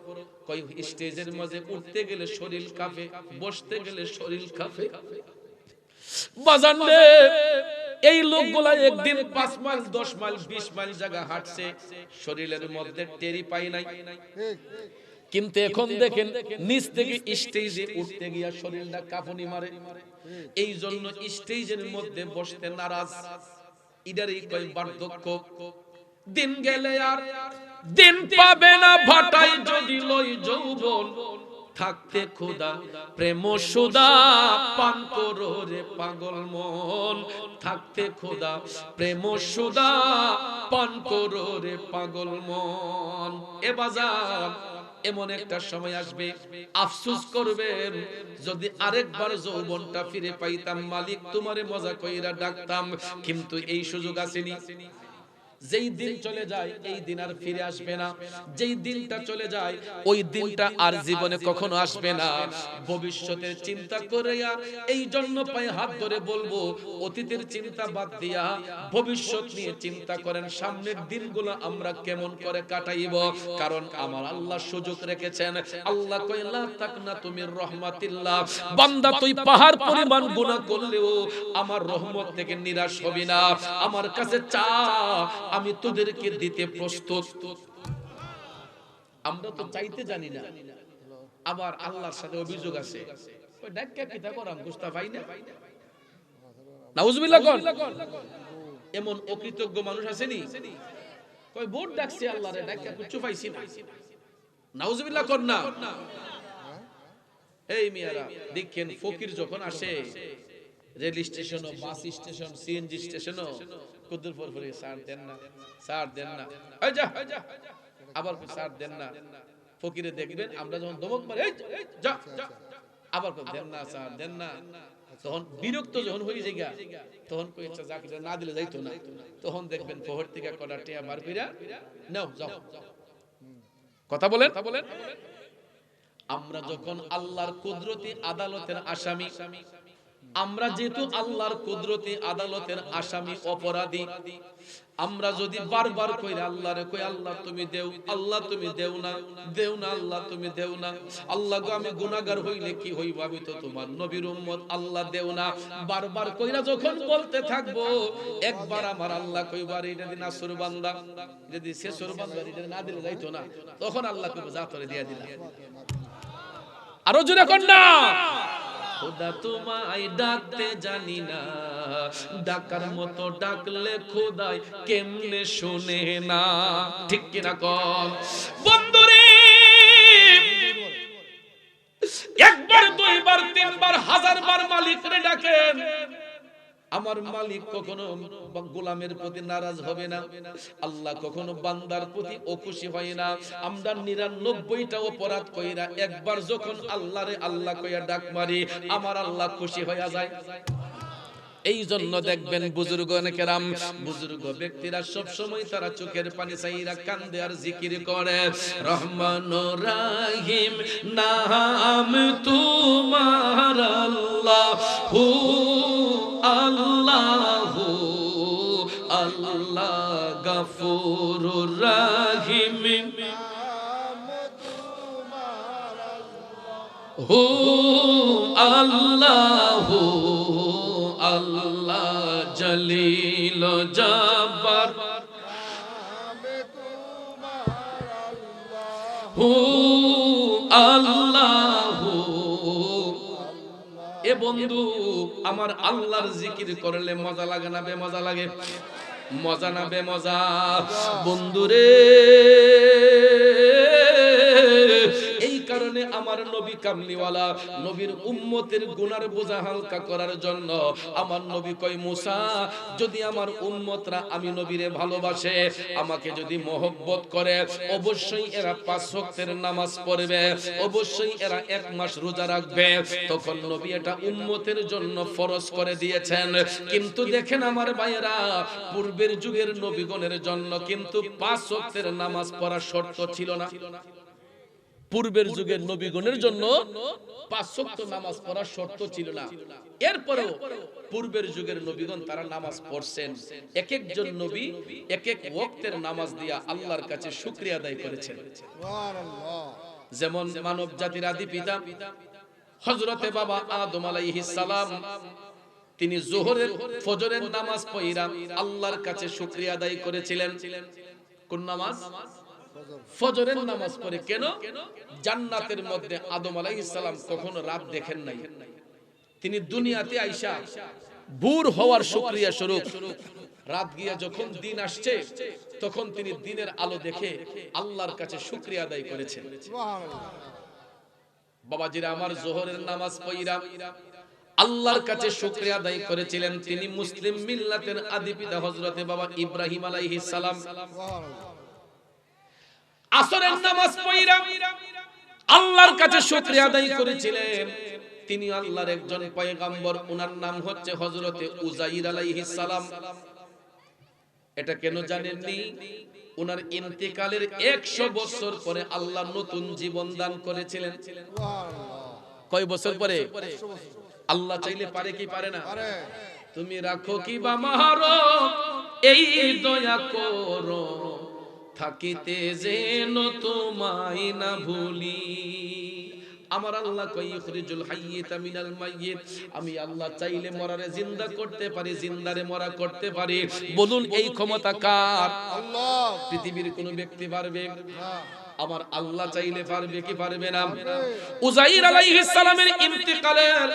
B: কই স্টেজের মাঝে উঠতে গেলে শরীর কাঁপে, বসতে গেলে শরীর কাঁপে। বাজান রে, এই লোকগুলা একদিন 5 মাইল 10 মাইল 20 মাইল জায়গা হাঁটছে, শরীরের মধ্যে টেরি পাই নাই। কিন্তু এখন দেখেন নিচ থেকে স্টেজে উঠতে গিয়া শরীরটা কাঁপুনি মারে। এই জন্য স্টেজের মধ্যে বসতে নারাজ। ইদারি কই বার্ধক্য। দিন গেলে আর দিন পাবে না, ভাটায় যদি লই যৌবন, থাকতে ক্ষুধা প্রেম সুদা, পান করো রে পাগল মন। থাকতে ক্ষুধা প্রেম সুদা, পান করো রে পাগল মন। এ বাজার এমন একটা সময় আসবে, আফসোস করবেন, যদি আরেকবার যৌবনটা ফিরে পাইতাম, মালিক তোমারে মজা কইরা ডাকতাম। কিন্তু এই সুযোগ আসেনি। যেই দিন চলে যায় এই দিন আর ফিরে আসবে না। যেই দিনটা চলে যায় ওই দিনটা আর জীবনে কখনো আসবে না। ভবিষ্যতের চিন্তা করিয়া, এই জন্য পায়ে হাত ধরে বলবো, অতীতের চিন্তা বাদ দিয়া ভবিষ্যৎ নিয়ে চিন্তা করেন, সামনের দিনগুলো আমরা কেমন করে কাটাইব। কারণ আমার আল্লাহ সুযোগ রেখেছেন। আল্লাহ কয় লা তাকনাতু মির রাহমাতিল্লাহ, বান্দা তুই পাহাড় পরিমাণ গুনাহ করলেও আমার রহমত থেকে নিরাশ হবি না। আমার কাছে চা, আমি তোদেরকে দিতে প্রস্তুত। আমরা তো চাইতে জানি না, আবার আল্লাহর সাথে অভিযোগ আছে। ওই ডাক্কা কিতা করাম গোস্তা ভাই না, নাউজুবিল্লাহ কোন। এমন অকৃতজ্ঞ মানুষ আসেনি, কই ভোট ডাকছে আল্লাহরে, ডাক্কা কিচ্ছু পাইছি না। নাউজুবিল্লাহ কোন না। এই মিয়ারা দেখেন, ফকির যখন আসে rail station, bus station, CNG station, কুদুর পর পরে সার দেন না, সার দেন না, এই যা আবার সার দেন না। ফকিরে দেখবেন আমরা যখন দমক মারি, এই যা আবার দেন না, সার দেন না। তখন বিরক্ত যখন হয়ে যায়, তখন কই ইচ্ছা যা না দিলে যাইতো না। তখন দেখবেন পহর থেকে কটা টিয়া বার কইরা নাও, যাও। কথা বলেন। আমরা যখন আল্লাহর কুদরতি আদালতের আসামি, আমরা যেহেতু আল্লাহর কুদরতি আদালতের আসামি, অপরাধী, আমরা যদি বারবার কইরা আল্লাহরে কই আল্লাহ তুমি দেও, আল্লাহ তুমি দেও না, দেও না, আল্লাহ তুমি দেও না, আল্লাহ গো আমি গুনাহগার হইলে কি হইব, আমি তো তোমার নবীর উম্মত, আল্লাহ দেও না, বারবার কইরা যখন বলতে থাকবো, একবার আমার আল্লাহ কইবার এটা দিন আসর বান্দা, যদি শেষর বান্দা এটা না দিলে যাইতো না, তখন আল্লাহ কইব যা তোরে দিয়া দিলাম। আরো জোরে কোন না। খোদা তোমায় ডাকতে জানি না, ডাকার মতো ডাকলে খোদাই কেমনে শুনে না। ঠিক কিনা কম বন্ধুরে? একবার, দুইবার, তিনবার, হাজারবার মালিকরে ডাকেন, আমার মালিক কখনো গোলামের প্রতি নারাজ হবে না। আল্লাহ কখনো বান্দার প্রতি অখুশি হয় না। আমরা 99টা অপরাধ কইরা একবার যখন আল্লাহরে আল্লাহ কইয়া ডাক মারি, আমার আল্লাহ খুশি হইয়া যায়। এই জন্য দেখবেন বুজুর্গনে কেরাম, বুজুর্গ ব্যক্তিরা সব সময় তারা চোখের পানি চাইরা কান্দে আর জিকির করে, রহমানুর রহিম নাম তোমার আল্লাহু আল্লাহু আল্লাহ গফুরুর রহিম হু আল্লাহু আল্লাহ জলিল জব্বার হু আল্লাহু। এ বন্ধু, আমার আল্লাহর জিকির করলে মজা লাগে না বেমজা লাগে? মজা না বেমজা? বন্ধুরে, এই কারণে আমার নবী কামলিওয়ালা, নবীর উম্মতের গুনার বোঝা হালকা করার জন্য আমার নবী কয়, মুসা, যদি আমার উম্মতরা আমি নবীরে ভালোবাসে, আমাকে যদি মহব্বত করে, অবশ্যই এরা 5 ওয়াক্তের নামাজ পড়বে, অবশ্যই এরা 1 মাস রোজা রাখবে। তখন নবী এটা উম্মতের জন্য ফরজ করে দিয়েছেন। কিন্তু দেখেন আমার ভাইয়েরা, পূর্বের যুগের নবীগণের জন্য কিন্তু 5 ওয়াক্তের নামাজ পড়া শর্ত ছিল না। পূর্বের যুগের নবীগণের জন্য 5 ওয়াক্ত নামাজ পড়া শর্ত ছিল না। এরপরেও পূর্বের যুগের নবীগণ তারা নামাজ পড়ছেন। এক একজন নবী এক এক ওয়াক্তের নামাজ দিয়া আল্লাহর কাছে শুকরিয়া আদায় করেছেন। সুবহানাল্লাহ। যেমন মানব জাতির আদি পিতা হযরতে বাবা আদম আলাইহিস সালাম, তিনি যোহরের ফজরের নামাজ পড়া আল্লাহর কাছে শুকরিয়া আদায় করেছিলেন। কোন নামাজ? ফজরের নামাজ পড়ে। কেন? জান্নাতের মধ্যে আদম আলাইহিস সালাম কখনো রাত দেখেন নাই। তিনি দুনিয়াতে আইসা ভোর হওয়ার শুকরিয়া স্বরূপ রাত গিয়া যখন দিন আসছে, তখন তিনি দিনের আলো দেখে আল্লাহর কাছে শুকরিয়া আদায় করেছেন। বাবাজিরা আমার, যোহরের নামাজ পড়া আল্লাহর কাছে শুকরিয়া আদায় করেছিলেন তিনি মুসলিম মিল্লাতের আদি পিতা হযরতে বাবা ইব্রাহিম আলাইহিস সালাম। আসরের নামাজ পড়া আল্লাহর কাছে শুকরিয়া আদায় করেছিলেন তিনি আল্লাহর একজন পয়গম্বর, ওনার নাম হচ্ছে হযরতে উযাইর আলাইহিস সালাম। এটা কেন জানেননি? ওনার ইন্তেকালের 100 বছর পরে আল্লাহ নতুন জীবন দান করেছিলেন। কয় বছর পরে? আল্লাহ চাইলে পারে কি পারে না? তুমি রাখো কি বা মারো, এই দয়া করো, থাকিতে যেন তোমায় না ভুলি। আমার আল্লাহ কয়, ইখরিজুল হাইয়্যিতা মিনাল মাইয়্যিত, আমি আল্লাহ চাইলে মরারে জিন্দা করতে পারি, জিন্দারে মরা করতে পারি। বলুন এই ক্ষমতা কার? আল্লাহ। পৃথিবীর কোন ব্যক্তি পারবে? না। আমার আল্লাহ চাইলে পারবে কি পারবে না? উযাইর আলাইহিস সালামের ইন্তিকালের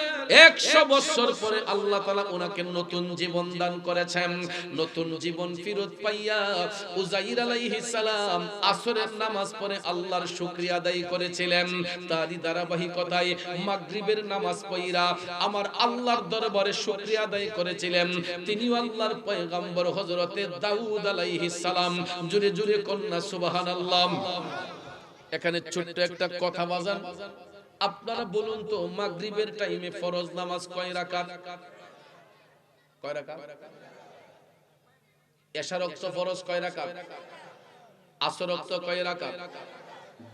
B: 100 বছর পরে আল্লাহ তাআলা ওনাকে নতুন জীবন দান করেছেন। নতুন জীবন ফিরত পাইয়া উযাইর আলাইহিস সালাম আসরের নামাজ পড়ে আল্লাহর শুকরিয়া আদায় করেছিলেন। তারই ধারাবাহিকতায় মাগরিবের নামাজ পড়া আমার আল্লাহর দরবারে শুকরিয়া আদায় করেছিলেন তিনিও আল্লাহর পয়গম্বর হযরতে দাউদ আলাইহিস সালাম। জোরে জোরে কন্যা সুবহানাল্লাহ। এখানে ছোট্ট একটা কথা বাজান, আপনারা বলুন তো, মাগরিবের টাইমে ফরজ নামাজ কয় রাকাত? কয় রাকাত? এশার ওয়াক্ত ফরজ কয় রাকাত? আসর ওয়াক্ত কয় রাকাত?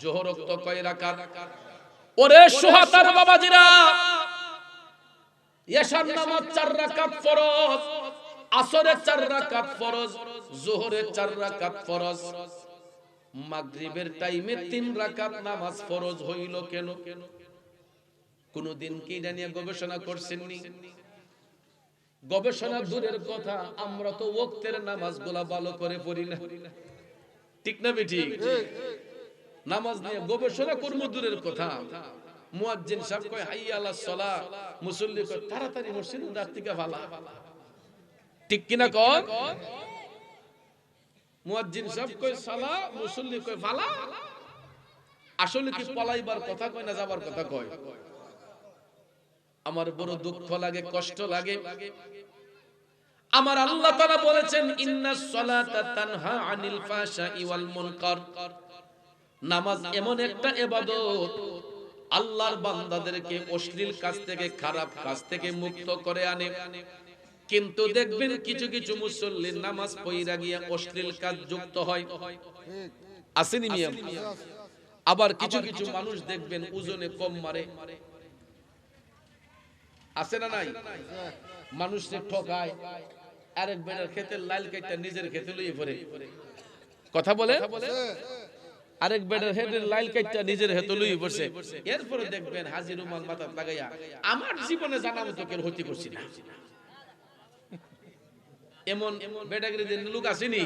B: যোহর ওয়াক্ত কয় রাকাত? ওরে সুহাতার বাবাজিরা, এশার নামাজ 4 রাকাত ফরজ, আসরে 4 রাকাত ফরজ, যোহরে 4 রাকাত ফরজ, মাগরিবের টাইমে 3 রাকাত নামাজ ফরজ হইল কেন? কোনদিন কি এটা নিয়ে গবেষণা করছেননি? গবেষণা দূরের কথা, আমরা তো ওয়াক্তের নামাজগুলা ভালো করে পড়ি না, ঠিক না বেঠিক? নামাজ নিয়ে গবেষণা করব দূরের কথা। মুয়াজ্জিন সাহেব কয় হাইয়া আলাস সালাহ, মুসল্লি কয় তাড়াতাড়ি মসজিদ রাত থেকে ভালো, ঠিক কিনা কয়? মুয়াজ্জিন সাহেব কয় সালাহ, মুসল্লি কয় ভালো। আসলে কি পলাইবার কথা কয় না যাবার কথা কয়? আমার বড় দুঃখ লাগে, কষ্ট লাগে। আমার আল্লাহ তাআলা বলেছেন ইন্নাস সালাতা তানহা আনিল ফাহশাই ওয়াল মুনকার। নামাজ এমন একটা ইবাদত, আল্লাহর বান্দাদেরকে অশ্লীল কাজ থেকে, খারাপ কাজ থেকে মুক্ত করে আনে। কিন্তু দেখবেন কিছু কিছু মুসল্লি নামাজ পড়া গিয়া অশ্লীল কাজ যুক্ত হয়, আসেনি মিয়া? আবার কিছু কিছু মানুষ দেখবেন ওজনে কম মারে, আছে না নাই? মানুষকে ঠকায়, আরেক বেটার খেতে লাল কাইটা নিজের খেতে লইয়ে পড়ে, কথা বলে। আরেক বেটার হেডের লাল কাইটা নিজের হেতে লইয়ে পড়ছে। এরপরে দেখবেন হাজির রুমাল মাথা লাগাইয়া, আমার জীবনে জানা মতো কেউ হতে করছি না। এমন বেটাগিরিদের লোক আসেনি?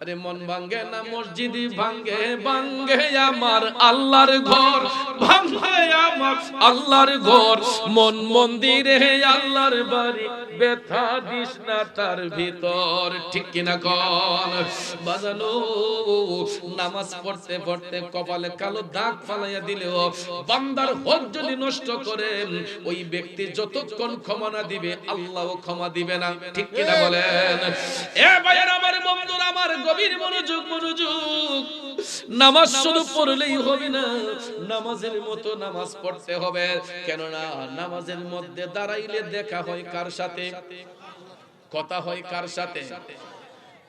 B: আরে মন ভাঙ্গে না মসজিদ ভাঙ্গে, ভাঙ্গে আমার আল্লাহর ঘর, ভাঙ্গে আল্লাহর ঘর মন মন্দিরে আল্লাহর বাড়ি ব্যথা দিস না তার ভিতর ঠিক কিনা কোন বাজানো নামাজ পড়তে পড়তে কপালে কালো দাগ ফালাইয়া দিলেও বান্দার হক যদি নষ্ট করে ওই ব্যক্তি যতক্ষণ ক্ষমা না দিবে আল্লাহও ক্ষমা দিবে না ঠিক কিনা বলেন এ ভাইয়ের আমার বন্ধুরা আমার গভীর মনোযোগ নামাজ শুধু পড়লেই হবে না নামাজের মতো নামাজ পড়তে হবে কেননা নামাজের মধ্যে দাঁড়াইলে দেখা হয় কার সাথে কথা হয় কার সাথে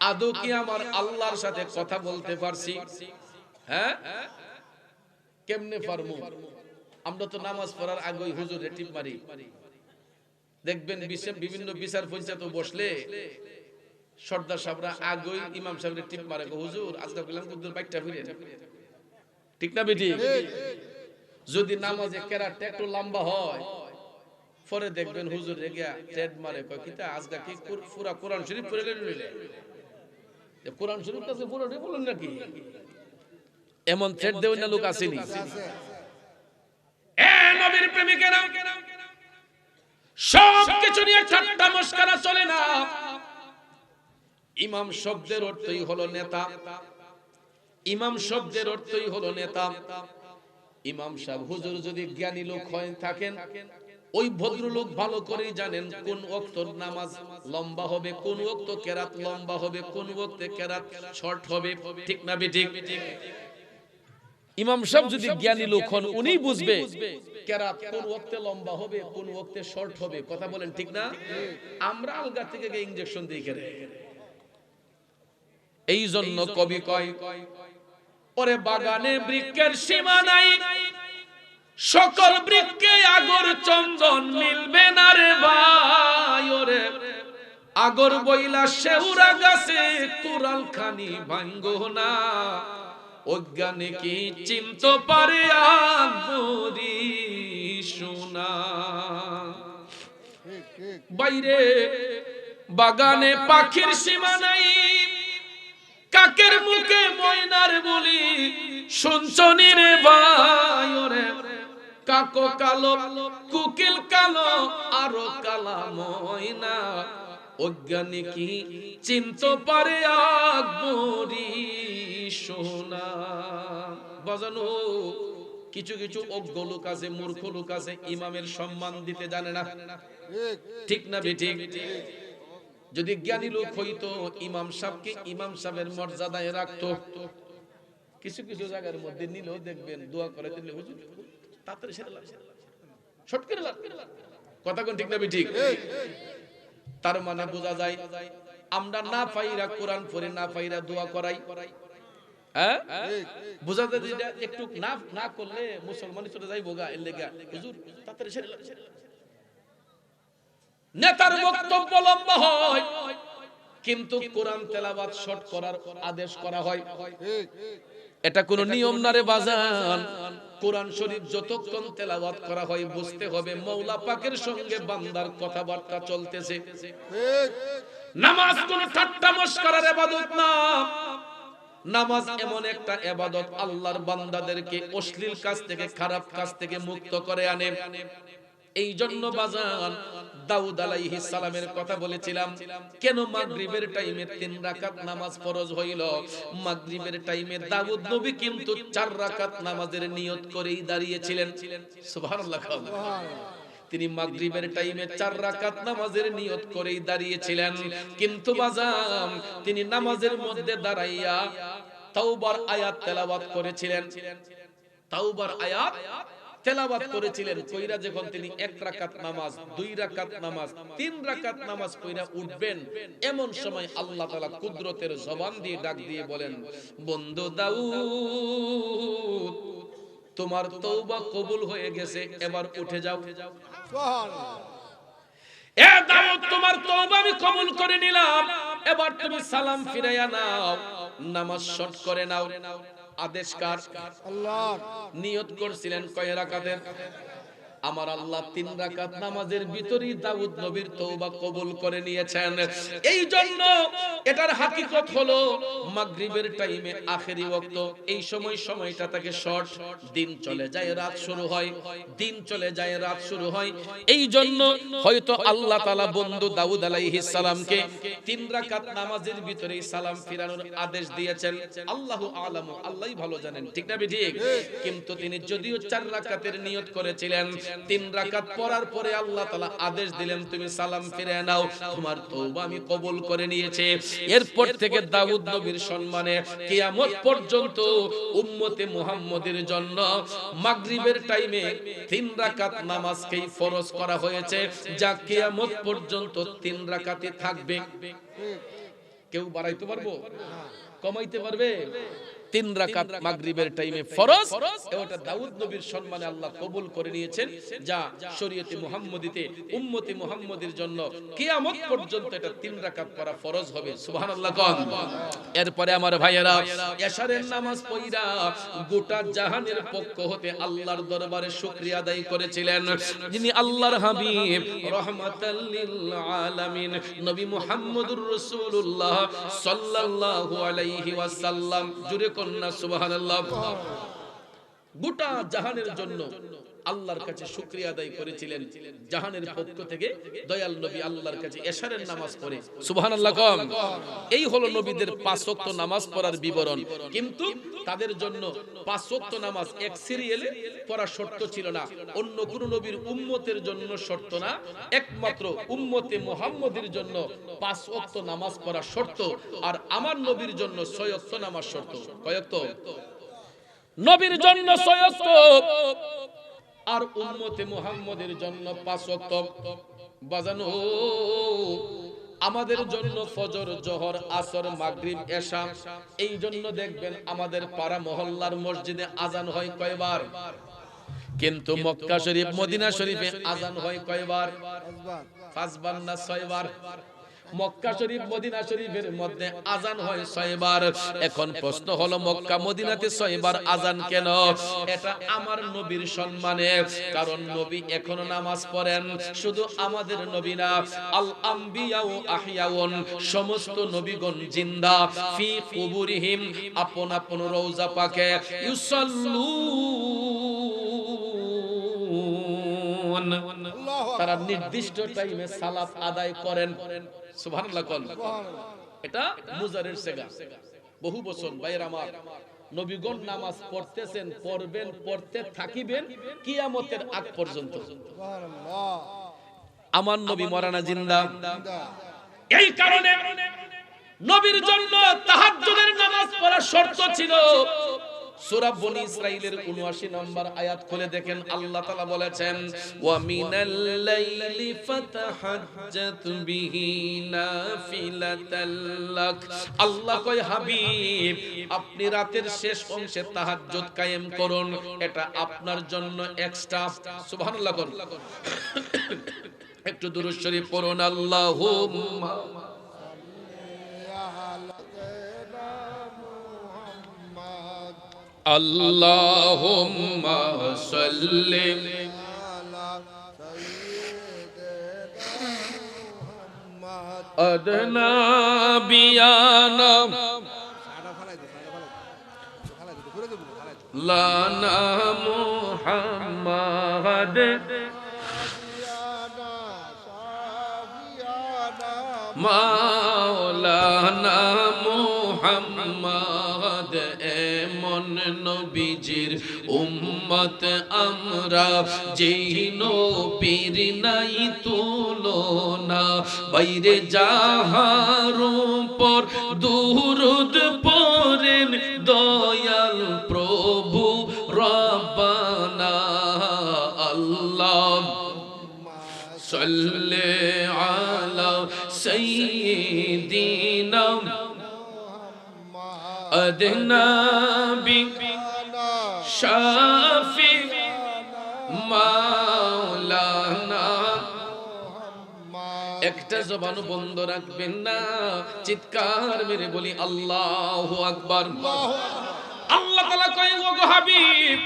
B: আদৌ কি আমার আল্লাহর সাথে কথা বলতে পারছি হ্যাঁ কেমনে পারমু আমরা তো নামাজ পড়ার আগেই হুজুরে টিপ মারি দেখবেন বিভিন্ন বিচার পঞ্চায়েত বসলে সর্দার সাহেবরা আগেই ইমাম সাহেবের টিপ মারে হুজুর আজকে বললাম হুজুর বাইকটা ফিরে ঠিক না বেটি যদি নামাজে কেরাতটা একটু লম্বা হয় পরে দেখবেন হুজুর রেগিয়া ট্রেড মারে কয় কিতা আজকে কি পুরা কোরআন শরীফ পড়ে লইলে কোরআন শরীফ কাছে পুরোটাই বলুন নাকি এমন থ্রেড দেওয়া না লোক আসেনি এ নবীর প্রেমিকেরা সব কিছু নিয়ে ঠাট্টা মশকরা চলে না ইমাম শব্দের অর্থই হলো নেতা ইমাম শব্দের অর্থই হলো নেতা ইমাম সাহেব হুজুর যদি জ্ঞানী লোক হয়ে থাকেন ওই ভদ্রলোক ভালো করেই জানেন কোন ওয়াক্তের নামাজ লম্বা হবে কোন ওয়াক্তে কেরাত লম্বা হবে কোন ওয়াক্তে কেরাত শর্ট হবে ঠিক না বেঠিক ইমাম সাহেব যদি জ্ঞানী লোক হন উনি বুঝবে কেরাত কোন ওয়াক্তে লম্বা হবে কোন ওয়াক্তে শর্ট হবে কথা বলেন ঠিক না আমরা আলগা থেকে ইনজেকশন দিয়ে করে এই জন্য কবি কয় ওরে বাগানে বৃক্ষের সীমা নাই সকল বৃক্ষে আগর চন্দন মিলবে না রে ভাই ওরে আগর বইলা শেউরা গাছে কুড়াল খানি ভাঙ্গো না অজ্ঞানে কি চিনতে পারে আগরি সোনা বাইরে বাগানে পাখির সীমা নাই কাকের মুখে ময়নার বলি শুনছনি রে ভাই ওরে কাকো কালো কুকিল কালো আরো কালা ময়না অজ্ঞানী কি চিনতে পারে আকবরি সোনা বাজানো কিছু কিছু অজ্ঞ লোক আছে মূর্খ লোক আছে ইমামের সম্মান দিতে জানে না ঠিক না বেঠিক যদি জ্ঞানী লোক হইতো ইমাম সাহেবকে ইমাম সাহেবের মর্যাদায় রাখতো কিছু কিছু জায়গার মধ্যে নিলেও দেখবেন দোয়া করে দিলে হুজুর তাড়াতাড়ি সেরে লাগ শর্ট করে লাগ কথা কোন ঠিক না ঠিক তার মানে বোঝা যায় আমরা না পাইরা কোরআন পড়ে না পাইরা দোয়া করাই হ্যাঁ বোঝা যায় যে একটু না না করলে মুসলমানই চলে যাইবো গা এর লাগা হুজুর তাড়াতাড়ি সেরে লাগ নেতার বক্তব্য লম্বা হয় কিন্তু কোরআন তেলাওয়াত শর্ট করার আদেশ করা হয় এটা কোন নিয়ম না রে বাজান কোরআন শরীফ যতক্ষণ তেলাওয়াত করা হয় বুঝতে হবে মওলা পাকের সঙ্গে বান্দার কথাবার্তা চলতেছে নামাজ কোন ঠাট্টা মশকরার ইবাদত না নামাজ এমন একটা ইবাদত আল্লাহর বান্দাদেরকে অশ্লীল কাজ থেকে খারাপ কাজ থেকে মুক্ত করে আনে এই জন্য বাজান দাউদ আলাইহিস সালামের কথা বলেছিলাম কেন মাগরিবের টাইমে 3 রাকাত নামাজ ফরজ হইল মাগরিবের টাইমে দাউদ নবী কিন্তু 4 রাকাত নামাজের নিয়ত করেই দাঁড়িয়েছিলেন সুবহানাল্লাহ তিনি মাগরিবের টাইমে 4 রাকাত নামাজের নিয়ত করেই দাঁড়িয়েছিলেন কিন্তু বাজান তিনি নামাজের মধ্যে দাঁড়াইয়া তাওবার আয়াত তেলাওয়াত করেছিলেন তাওবার আয়াত তেলাওয়াত করেছিলেন কইরা যখন তিনি 1 রাকাত নামাজ 2 রাকাত নামাজ 3 রাকাত নামাজ কইরা উঠবেন এমন সময় আল্লাহ তাআলা কুদরতের জবান দিয়ে ডাক দিয়ে বলেন বন্ধু দাউদ তোমার তওবা কবুল হয়ে গেছে এবার উঠে যাও সুবহানাল্লাহ এ দাউদ তোমার তওবা আমি কবুল করে নিলাম এবার তুমি সালাম ফিরাইয়া নাও নামাজ শর্ট করে নাও আদেশ কার আল্লাহ নিয়ত করছিলেন কয় রাকাতের আমার আল্লাহ 3 রাকাত নামাজের ভিতরেই দাউদ নবীর তওবা কবুল করে নিয়েছেন। এই জন্য এটার হাকিকত হলো মাগরিবের টাইমে আখেরি ওয়াক্ত, এই সময়টা থাকে শর্ট, দিন চলে যায় রাত শুরু হয়, দিন চলে যায় রাত শুরু হয়। এই জন্য হয়তো আল্লাহ তাআলা বন্ধু দাউদ আলাইহিস সালামকে 3 রাকাত নামাজের ভিতরেই সালাম ফিরানোর আদেশ দিয়েছেন। আল্লাহু আলামু, আল্লাহই ভালো জানেন, ঠিক না ঠিক? কিন্তু তিনি যদিও 4 রাকাতের নিয়ত করেছিলেন, 3 রাকাত পড়ার পরে আল্লাহ তাআলা আদেশ দিলেন তুমি সালাম ফিরিয়ে নাও, তোমার তওবা আমি কবুল করে নিয়েছি। এরপর থেকে দাউদ নবীর সম্মানে কিয়ামত পর্যন্ত উম্মতে মুহাম্মদের জন্য মাগরিবের টাইমে 3 রাকাত নামাজকেই ফরজ করা হয়েছে, যা কিয়ামত পর্যন্ত 3 রাকাতই থাকবে। কেউ বাড়াইতে পারবো, কমাইতে পারবে? 3 রাকাত মাগরিবের টাইমে ফরজ, এটা দাউদ নবীর সম্মানে আল্লাহ কবুল করে নিয়েছেন, যা শরীয়তে মুহাম্মদীতে উম্মতে মুহাম্মদের জন্য কিয়ামত পর্যন্ত এটা 3 রাকাত পড়া ফরজ হবে। সুবহানাল্লাহ কোন। এরপরে আমার ভাইয়েরা, এশারের নামাজ পড়া গোটা জাহানের পক্ষ হতে আল্লাহর দরবারে শুকরিয়া আদায় করেছিলেন যিনি আল্লাহর হাবিব রাহমাতাল লিল আলামিন নবী মুহাম্মদুর রাসূলুল্লাহ সাল্লাল্লাহু আলাইহি ওয়াসাল্লাম। জুরে কন্না সুবহানাল্লাহ। গোটা জাহানের জন্য আল্লাহর কাছে শুকরিয়া আদায় করেছিলেন, জাহানের পক্ষ থেকে দয়াল নবী আল্লাহর কাছে এশারের নামাজ পড়ে। সুবহানাল্লাহ কম। এই হলো নবীদের 5 ওয়াক্ত নামাজ পড়ার বিবরণ। কিন্তু তাদের জন্য 5 ওয়াক্ত নামাজ এক সিরিয়ালে পড়া শর্ত ছিল না, অন্য কোন নবীর উম্মতের জন্য শর্ত না, একমাত্র উম্মতে মুহাম্মদের জন্য 5 ওয়াক্ত নামাজ পড়া শর্ত। আর আমার নবীর জন্য 6 ওয়াক্ত নামাজ শর্ত। কয় ওয়াক্ত? নবীর জন্য 6 ওয়াক্ত, আর উম্মতে মুহাম্মদের জন্য 5 ওয়াক্ত। বাজানো আমাদের জন্য ফজর, জোহর, আসর, মাগরিব, এশা। এই জন্য দেখবেন আমাদের পাড়া মহল্লার মসজিদে আজান হয় কয়বার, কিন্তু মক্কা শরীফ মদিনা শরীফে আজান হয় কয়বার? 5 বার না 6 বার? মক্কা শরীফ মদিনা শরীফের মধ্যে আজান হয় 6 বার। এখন প্রশ্ন হলো মক্কা মদিনাতে 6 বার আজান কেন? এটা আমার নবীর সম্মানে, কারণ নবী এখনো নামাজ পড়েন। শুধু আমাদের নবী না, আল আম্বিয়াউ আহইয়াউন, সমস্ত নবীগণ জিন্দা, ফি কুবুরিহিম, আপন আপন রওজা পাকে ইউসাল্লুন, তারা নির্দিষ্ট টাইমে সালাত আদায় করেন। সুবহানাল্লাহ। এটা মুজারের সেগা। বহু বছর ভাইয়ের আমার, নবীগণ নামাজ পড়তেছেন, পড়বেন, পড়তে থাকিবেন কিয়ামতের আগ পর্যন্ত। আমার নবী মরানা জিন্দা। এই কারণে নবীর জন্য তাহাজ্জুদের নামাজ পড়া শর্ত ছিল। সূরা বনী ইসরাঈলের ৭৯ নম্বর আয়াত খুলে দেখেন, আল্লাহ তাআলা বলেছেন ওয়া মিনাল লাইলি ফাতাহাজ্জাত বিহি নাফিলাতাল লাক। আল্লাহ কয় হাবিব, আপনি রাতের শেষ অংশে তাহাজ্জুদ কায়েম করুন, এটা আপনার জন্য এক্সট্রা। সুবহানাল্লাহ। একটু দুরূদ শরীফ পড়ুন। আল্লাহুম্মা আল্লাহুম্মা সাল্লি আলা সাইয়্যিদিনা আদনা বিয়ানা লানা মুহাম্মাদ মাওলানা মুহাম্মাদ। এমন নবীজির উম্মত আমরা, যেই নবীর নাই তুলনা। বাইরে যাহার উপর দুরূদ পড়েন দয়াল প্রভু রব্বানা। আল্লাহ সাল্লি আলা সাইয়্যিদিনা আদনা বি শাফি মাওলানা। একটা জবান বন্ধ রাখবেন না, চিৎকার মেরে বলি আল্লাহু আকবার। আল্লাহ তাআলা কয়, ওগো হাবিব,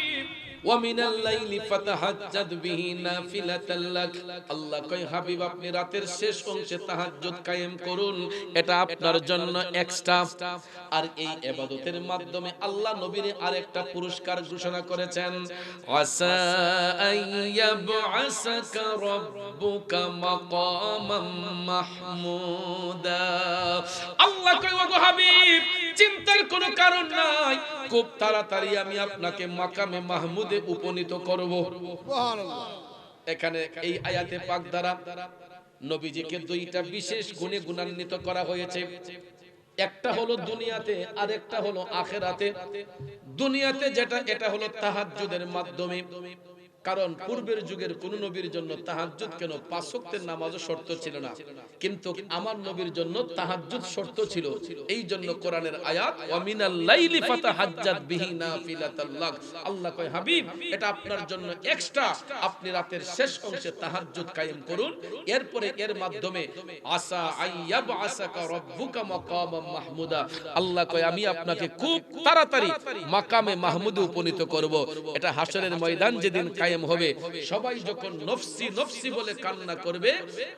B: ওয়া মিনাল লাইলি ফাতাহাজ্জাদ বিহি নাফিলাতাল লাক। আল্লাহ কয় হাবিব আপনি রাতের শেষ অংশে তাহাজ্জুদ কায়েম করুন, এটা আপনার জন্য এক্সট্রা। আর এই ইবাদতের মাধ্যমে আল্লাহ নবীর আরেকটা পুরস্কার ঘোষণা করেছেন, আসা আইয়াবআসাকা রাব্বুকা মাকামাম মাহমুদা। আল্লাহ কয় ওগো হাবিব চিন্তার কোনো কারণ নাই, খুব তাড়াতাড়ি আমি আপনাকে মাকামে মাহমুদে উপনীত করব। সুবহানাল্লাহ। এখানে এই আয়াতে পাক দ্বারা নবীজিকে দুইটা বিশেষ গুণে গুণান্বিত করা হয়েছে। একটা হলো দুনিয়াতে আর একটা হলো আখিরাতে। দুনিয়াতে যেটা এটা হলো তাহাজ্জুদের মাধ্যমে, কারণ পূর্বের যুগের কোন নবীর জন্য তাহাজ্জুদ কেন ৫ ওয়াক্তের নামাজও শর্ত ছিল না, কিন্তু আমার নবীর জন্য তাহাজ্জুদ শর্ত ছিল। এই জন্য কোরআনের আয়াত ওয়া মিনাল লাইলি ফাতাহাজ্জাদ বিহি নাফিলাতাল লাক। আল্লাহ কয় হাবিব এটা আপনার জন্য এক্সট্রা, আপনি রাতের শেষ অংশে তাহাজ্জুদ কায়েম করুন, এরপরে এর মাধ্যমে আসা আইয়াবআসাকা রাব্বুকা মাকামাম মাহমুদা। আল্লাহ কয় আমি আপনাকে খুব তাড়াতাড়ি মাকামে মাহমুদে উপনীত করব। এটা হাশরের ময়দান যেদিন কায়েম হবে, সবাই যখন নফসি নফসি বলে কান্না করবে,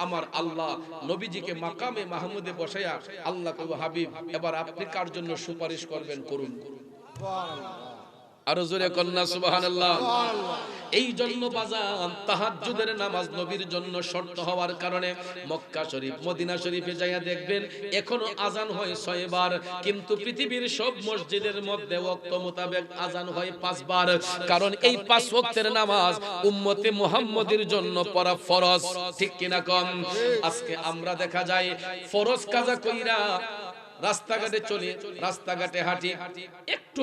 B: আমার আল্লাহ নবীজিকে মাকামে মাহমুদে বসায়া আল্লাহ কইব হাবিব এবার আপনি কার জন্য সুপারিশ করবেন করুন। আরো জোরে কন্যা সুবহানাল্লাহ। এই জন্য বাজান তাহাজ্জুদের নামাজ নবীর জন্য শর্ত হওয়ার কারণে মক্কা শরীফ মদিনা শরীফে যাইয়া দেখবেন এখনো আজান হয় ৬ বার, কিন্তু পৃথিবীর সব মসজিদের মধ্যে ওয়াক্ত মোতাবেক আজান হয় ৫ বার। কারণ এই ৫ ওয়াক্তের নামাজ উম্মতে মুহাম্মদের জন্য পড়া ফরজ, ঠিক কিনা কম? আজকে আমরা দেখা যায় ফরজ কাজা কইরা রাস্তাঘাটে চলে, রাস্তাঘাটে হাঁটি, একটু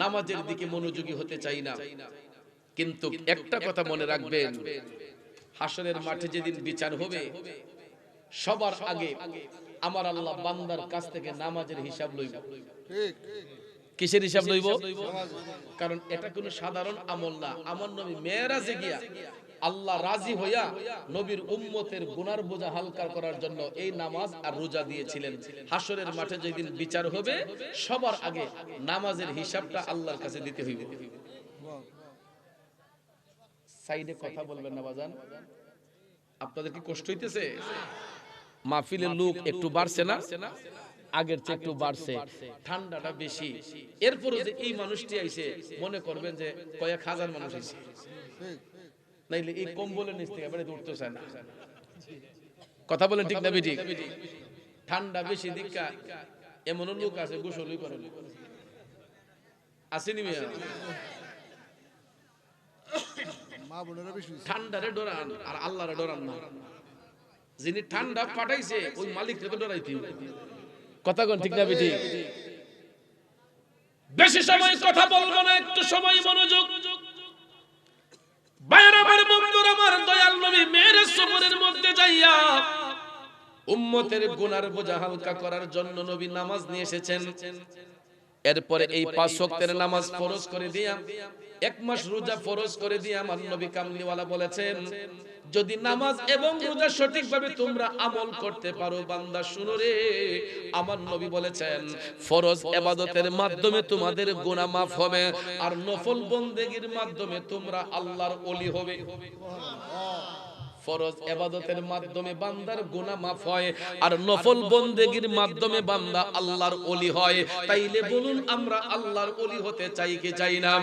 B: নামাজের দিকে মনোযোগী হতে চাই না। কিন্তু একটা কথা মনে রাখবেন, হাশরের মাঠে যেদিন বিচার হবে সবার আগে আমার আল্লাহ বান্দার কাছ থেকে নামাজের হিসাব লইব। ঠিক। কিসের হিসাব লইব? কারণ এটা কোনো সাধারণ আমল না। আমার নবী মেরাজে গিয়া আল্লাহ রাজি হইয়া নবীর উম্মতের গুনার বোঝা হালকা করার জন্য এই নামাজ আর রোজা দিয়েছিলেন। হাশরের মাঠে যেদিন বিচার হবে সবার আগে নামাজের হিসাবটা আল্লাহর কাছে দিতে হইবে। সাইডে কথা বলবেন না বাজান, আপনাদের কি কষ্ট হইতেছে? মাহফিলের লোক একটু বাড়ছে না, আগের চেয়ে একটু বাড়ছে, ঠান্ডাটা বেশি। এরপরে যে এই মানুষটি আইছে মনে করবেন যে কয়েক হাজার মানুষ আইছে, নাইলে এই কম্বলের নিচ থেকে বেড়ে উঠতে চায় না। কথা বলেন ঠিক না বেঠিক? ঠান্ডা বেশি দিকা এমন লোক আছে গোসলই করে না, আসেনি মিয়া? ঠান্ডারে ডরান আর আল্লাহরে ডরান না। যিনি ঠান্ডা পাঠাইছে ওই মালিককে তো ডরাইতে হবে। কথা কোন ঠিক না বেঠিক? বেশি সময় কথা বলবো না, একটু সময় মনোযোগ। ভাইরা আমার, বন্ধুরা আমার, দয়াল নবী মেরাজ সফরের মধ্যে যাইয়া উম্মতের গুনার বোঝা হালকা করার জন্য নবী নামাজ নিয়ে এসেছেন। এরপরে এই ৫ ওয়াক্তের নামাজ ফরজ করে দিয়া ১ মাস রোজা ফরজ করে দিয়া আমার নবী কামলিওয়ালা বলেছেন, যদি নামাজ এবং রোজা সঠিকভাবে তোমরা আমল করতে পারো বান্দা শুনো রে, আমার নবী বলেছেন ফরজ ইবাদতের মাধ্যমে তোমাদের গুনাহ মাফ হবে, আর নফল বন্দেগীর মাধ্যমে তোমরা আল্লাহর ওলি হবে। ফরজ ইবাদতের মাধ্যমে বান্দার গুনাহ মাফ হয়, আর নফল বন্দেগীর মাধ্যমে বান্দা আল্লাহর ওলি হয়। তাইলে বলুন আমরা আল্লাহর ওলি হতে চাই কি চাই না?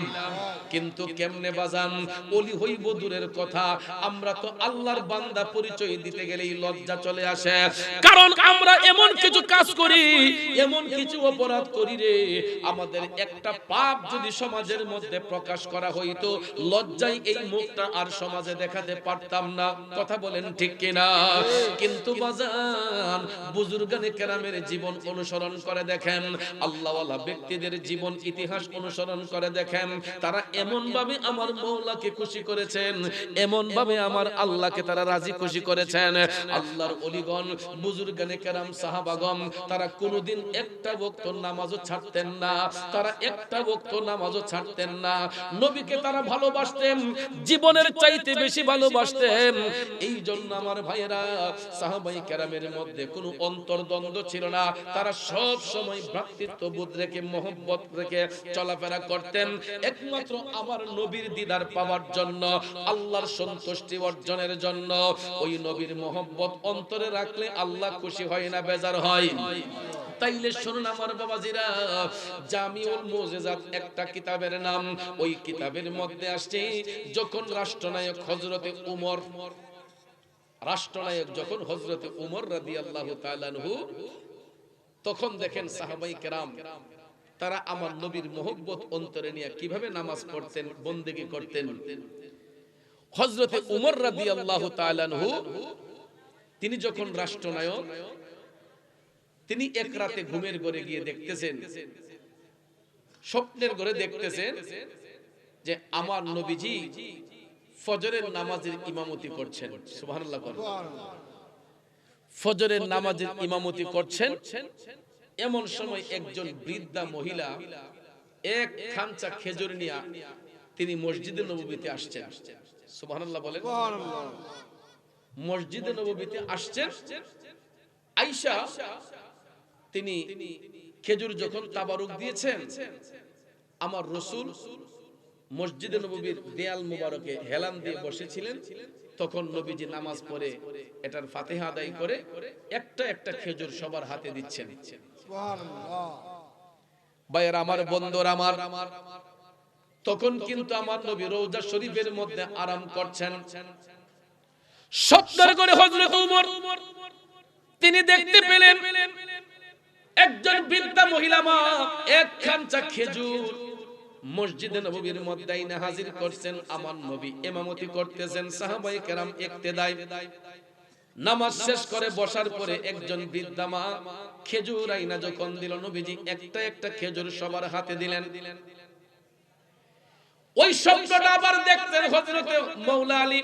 B: কিন্তু কেমনে বাজান ওলি হইব দূরের কথা, আমরা তো আল্লাহর বান্দা পরিচয় দিতে গেলেই লজ্জা চলে আসে। কারণ আমরা এমন কিছু কাজ করি, এমন কিছু অপরাধ করি রে, আমাদের একটা পাপ যদি সমাজের মধ্যে প্রকাশ করা হইতো লজ্জায় এই মুখটা আর সমাজে দেখাতে পারতাম না। কথা বলেন ঠিক কিনা? কিন্তু বাজান বুজুর্গানে কেরামের জীবন অনুসরণ করে দেখেন, আল্লাহওয়ালা ব্যক্তিদের জীবন ইতিহাস অনুসরণ করে দেখেন, তারা এমন ভাবে আমার মওলাকে খুশি করেছেন, এমন ভাবে আমার আল্লাহকে তারা রাজি খুশি করেছেন। আল্লাহর ওলিগণ, বুজুর্গানে কেরাম, সাহাবাগণ, তারা কোনোদিন একটা ওয়াক্ত নামাজও ছাড়তেন না, তারা একটা ওয়াক্ত নামাজও ছাড়তেন না। নবীকে তারা ভালোবাসতেন, জীবনের চাইতে বেশি ভালোবাসতেন। এই জন্য আমার ভাইয়েরা সাহাবায়ে কেরামের মধ্যে কোনো অন্তর্দ্বন্দ্ব ছিল না, তারা সব সময় ভ্রাতৃত্ববোধ রেখে মহব্বত রেখে চলাফেরা করতেন একমাত্র আমার নবীর দিদার পাওয়ার জন্য, আল্লাহর সন্তুষ্টি অর্জনের জন্য। ওই নবীর মহব্বত অন্তরে রাখলে আল্লাহ খুশি হয় না, বেজার হয়। তাইলে শুনুন আমার বাবাজিরা, জামিউল মুজিজাত একটা কিতাবের নাম। ওই কিতাবের মধ্যে আসছে যখন রাষ্ট্রনায়ক হযরতে উমর, রাষ্ট্রনায়ক যখন হযরতে উমর রাদিয়াল্লাহু তাআলা আনহু, তখন দেখেন সাহাবায়ে কেরাম তারা আমার নবীর মহব্বত অন্তরে নিয়ে কিভাবে নামাজ পড়তেন, বন্দেগী করতেন। হযরতে উমর রাদিয়াল্লাহু তাআলা আনহু তিনি যখন রাষ্ট্রনায়ক, তিনি এক রাতে ঘুমের ঘরে গিয়ে দেখতেছেন, স্বপ্নের ঘরে দেখতেছেন যে আমার নবীজি ফজরের নামাজের ইমামতি করছেন। সুবহানাল্লাহ। ফজরের নামাজের ইমামতি করছেন, এমন সময় একজন বৃদ্ধা মহিলা এক খামচা খেজুর নিয়ে তিনি মসজিদে নববীতে আসছেন। সুবহানাল্লাহ বলেন। মসজিদে নববীতে আসছেন, আয়েশা তিনি খেজুর যখন তাবারুক দিয়েছেন, আমার রাসূল মসজিদে নববীর দেয়াল মুবারকে হেলান দিয়ে বসেছিলেন, তখন নবীজি নামাজ পড়ে এটার ফাতিহা আদায় করে একটা একটা খেজুর সবার হাতে দিচ্ছেন। সুবহানাল্লাহ। ভাইয়েরা আমার, বন্ধুরা আমার, তখন কিন্তু আমার নবী রওজা শরীফের মধ্যে আরাম করছেন। স্বপ্নের ঘরে হযরত উমর তিনি দেখতে পেলেন একজন বৃদ্ধা মহিলা মা এক খামচা খেজুর মসজিদে নববীর মধ্যে আইনা হাজির করছেন। আমার নবী ইমামতি করতেছেন, সাহাবায়ে কেরাম ইক্তেদায় নামাজ শেষ করে বসার পরে একজন বৃদ্ধা মা খেজুর আইনা যখন দিল, নবীজি একটা একটা খেজুর সবার হাতে দিলেন। ওই স্বপ্নটা আবার দেখতেন হযরত মাওলা আলী,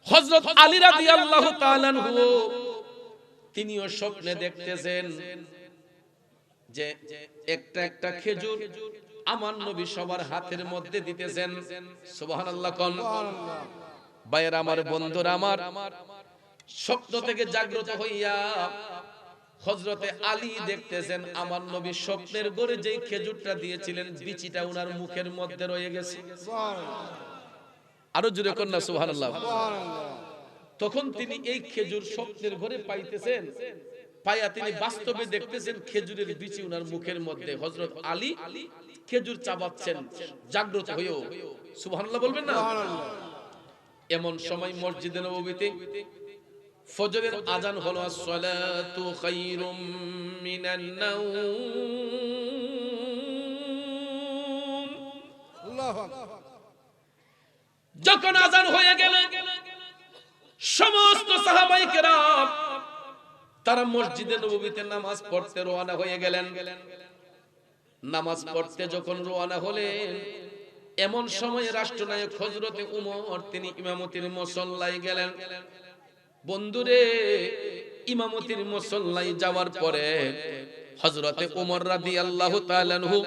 B: হযরত আলী রাদিয়াল্লাহু তাআলা আনহু, তিনিও স্বপ্নে দেখতেছেন যে একটা একটা খেজুর আমার নবী সবার হাতের মধ্যে দিতেছেন। সুবহানাল্লাহ কোন ভাইয়েরা আমার, বন্ধুরা আমার, স্বপ্ন থেকে জাগ্রত হইয়া হযরতে আলী দেখতেছেন আমার নবী স্বপ্নের ঘরে যেই খেজুরটা দিয়েছিলেন বিচিটা উনার মুখের মধ্যে রয়ে গেছে। আরো জোরে কন্যা সুবহানাল্লাহ। তখন তিনি এই খেজুর স্বপ্নের ঘরে পাইতেছেন, পাইয়া তিনি বাস্তবে দেখতেছেন খেজুরের বিচি উনার মুখের মধ্যে। হযরত আলী খেজুর চাবাচ্ছেন জাগ্রত হয়েও। সুবহানাল্লাহ বলবেন না? এমন সময় মসজিদে নববীতে ফজরের আজান হলো, আসসালাতু খায়রুম মিনান নাওম। আল্লাহু আকবার। যখন আজান হয়ে গেল, সমস্ত সাহাবায়ে কেরাম তারা মসজিদে নববীতে নামাজ পড়তে রওনা হয়ে গেলেন। নামাজ পড়তে যখন রওনা হলেন, এমন সময় রাষ্ট্রনায়ক হযরতে উমর তিনি ইমামতির মুসল্লায় গেলেন। বন্ধুরে, ইমামতির মুসল্লায় যাওয়ার পরে হযরতে উমর রাদিয়াল্লাহু তাআলা আনহু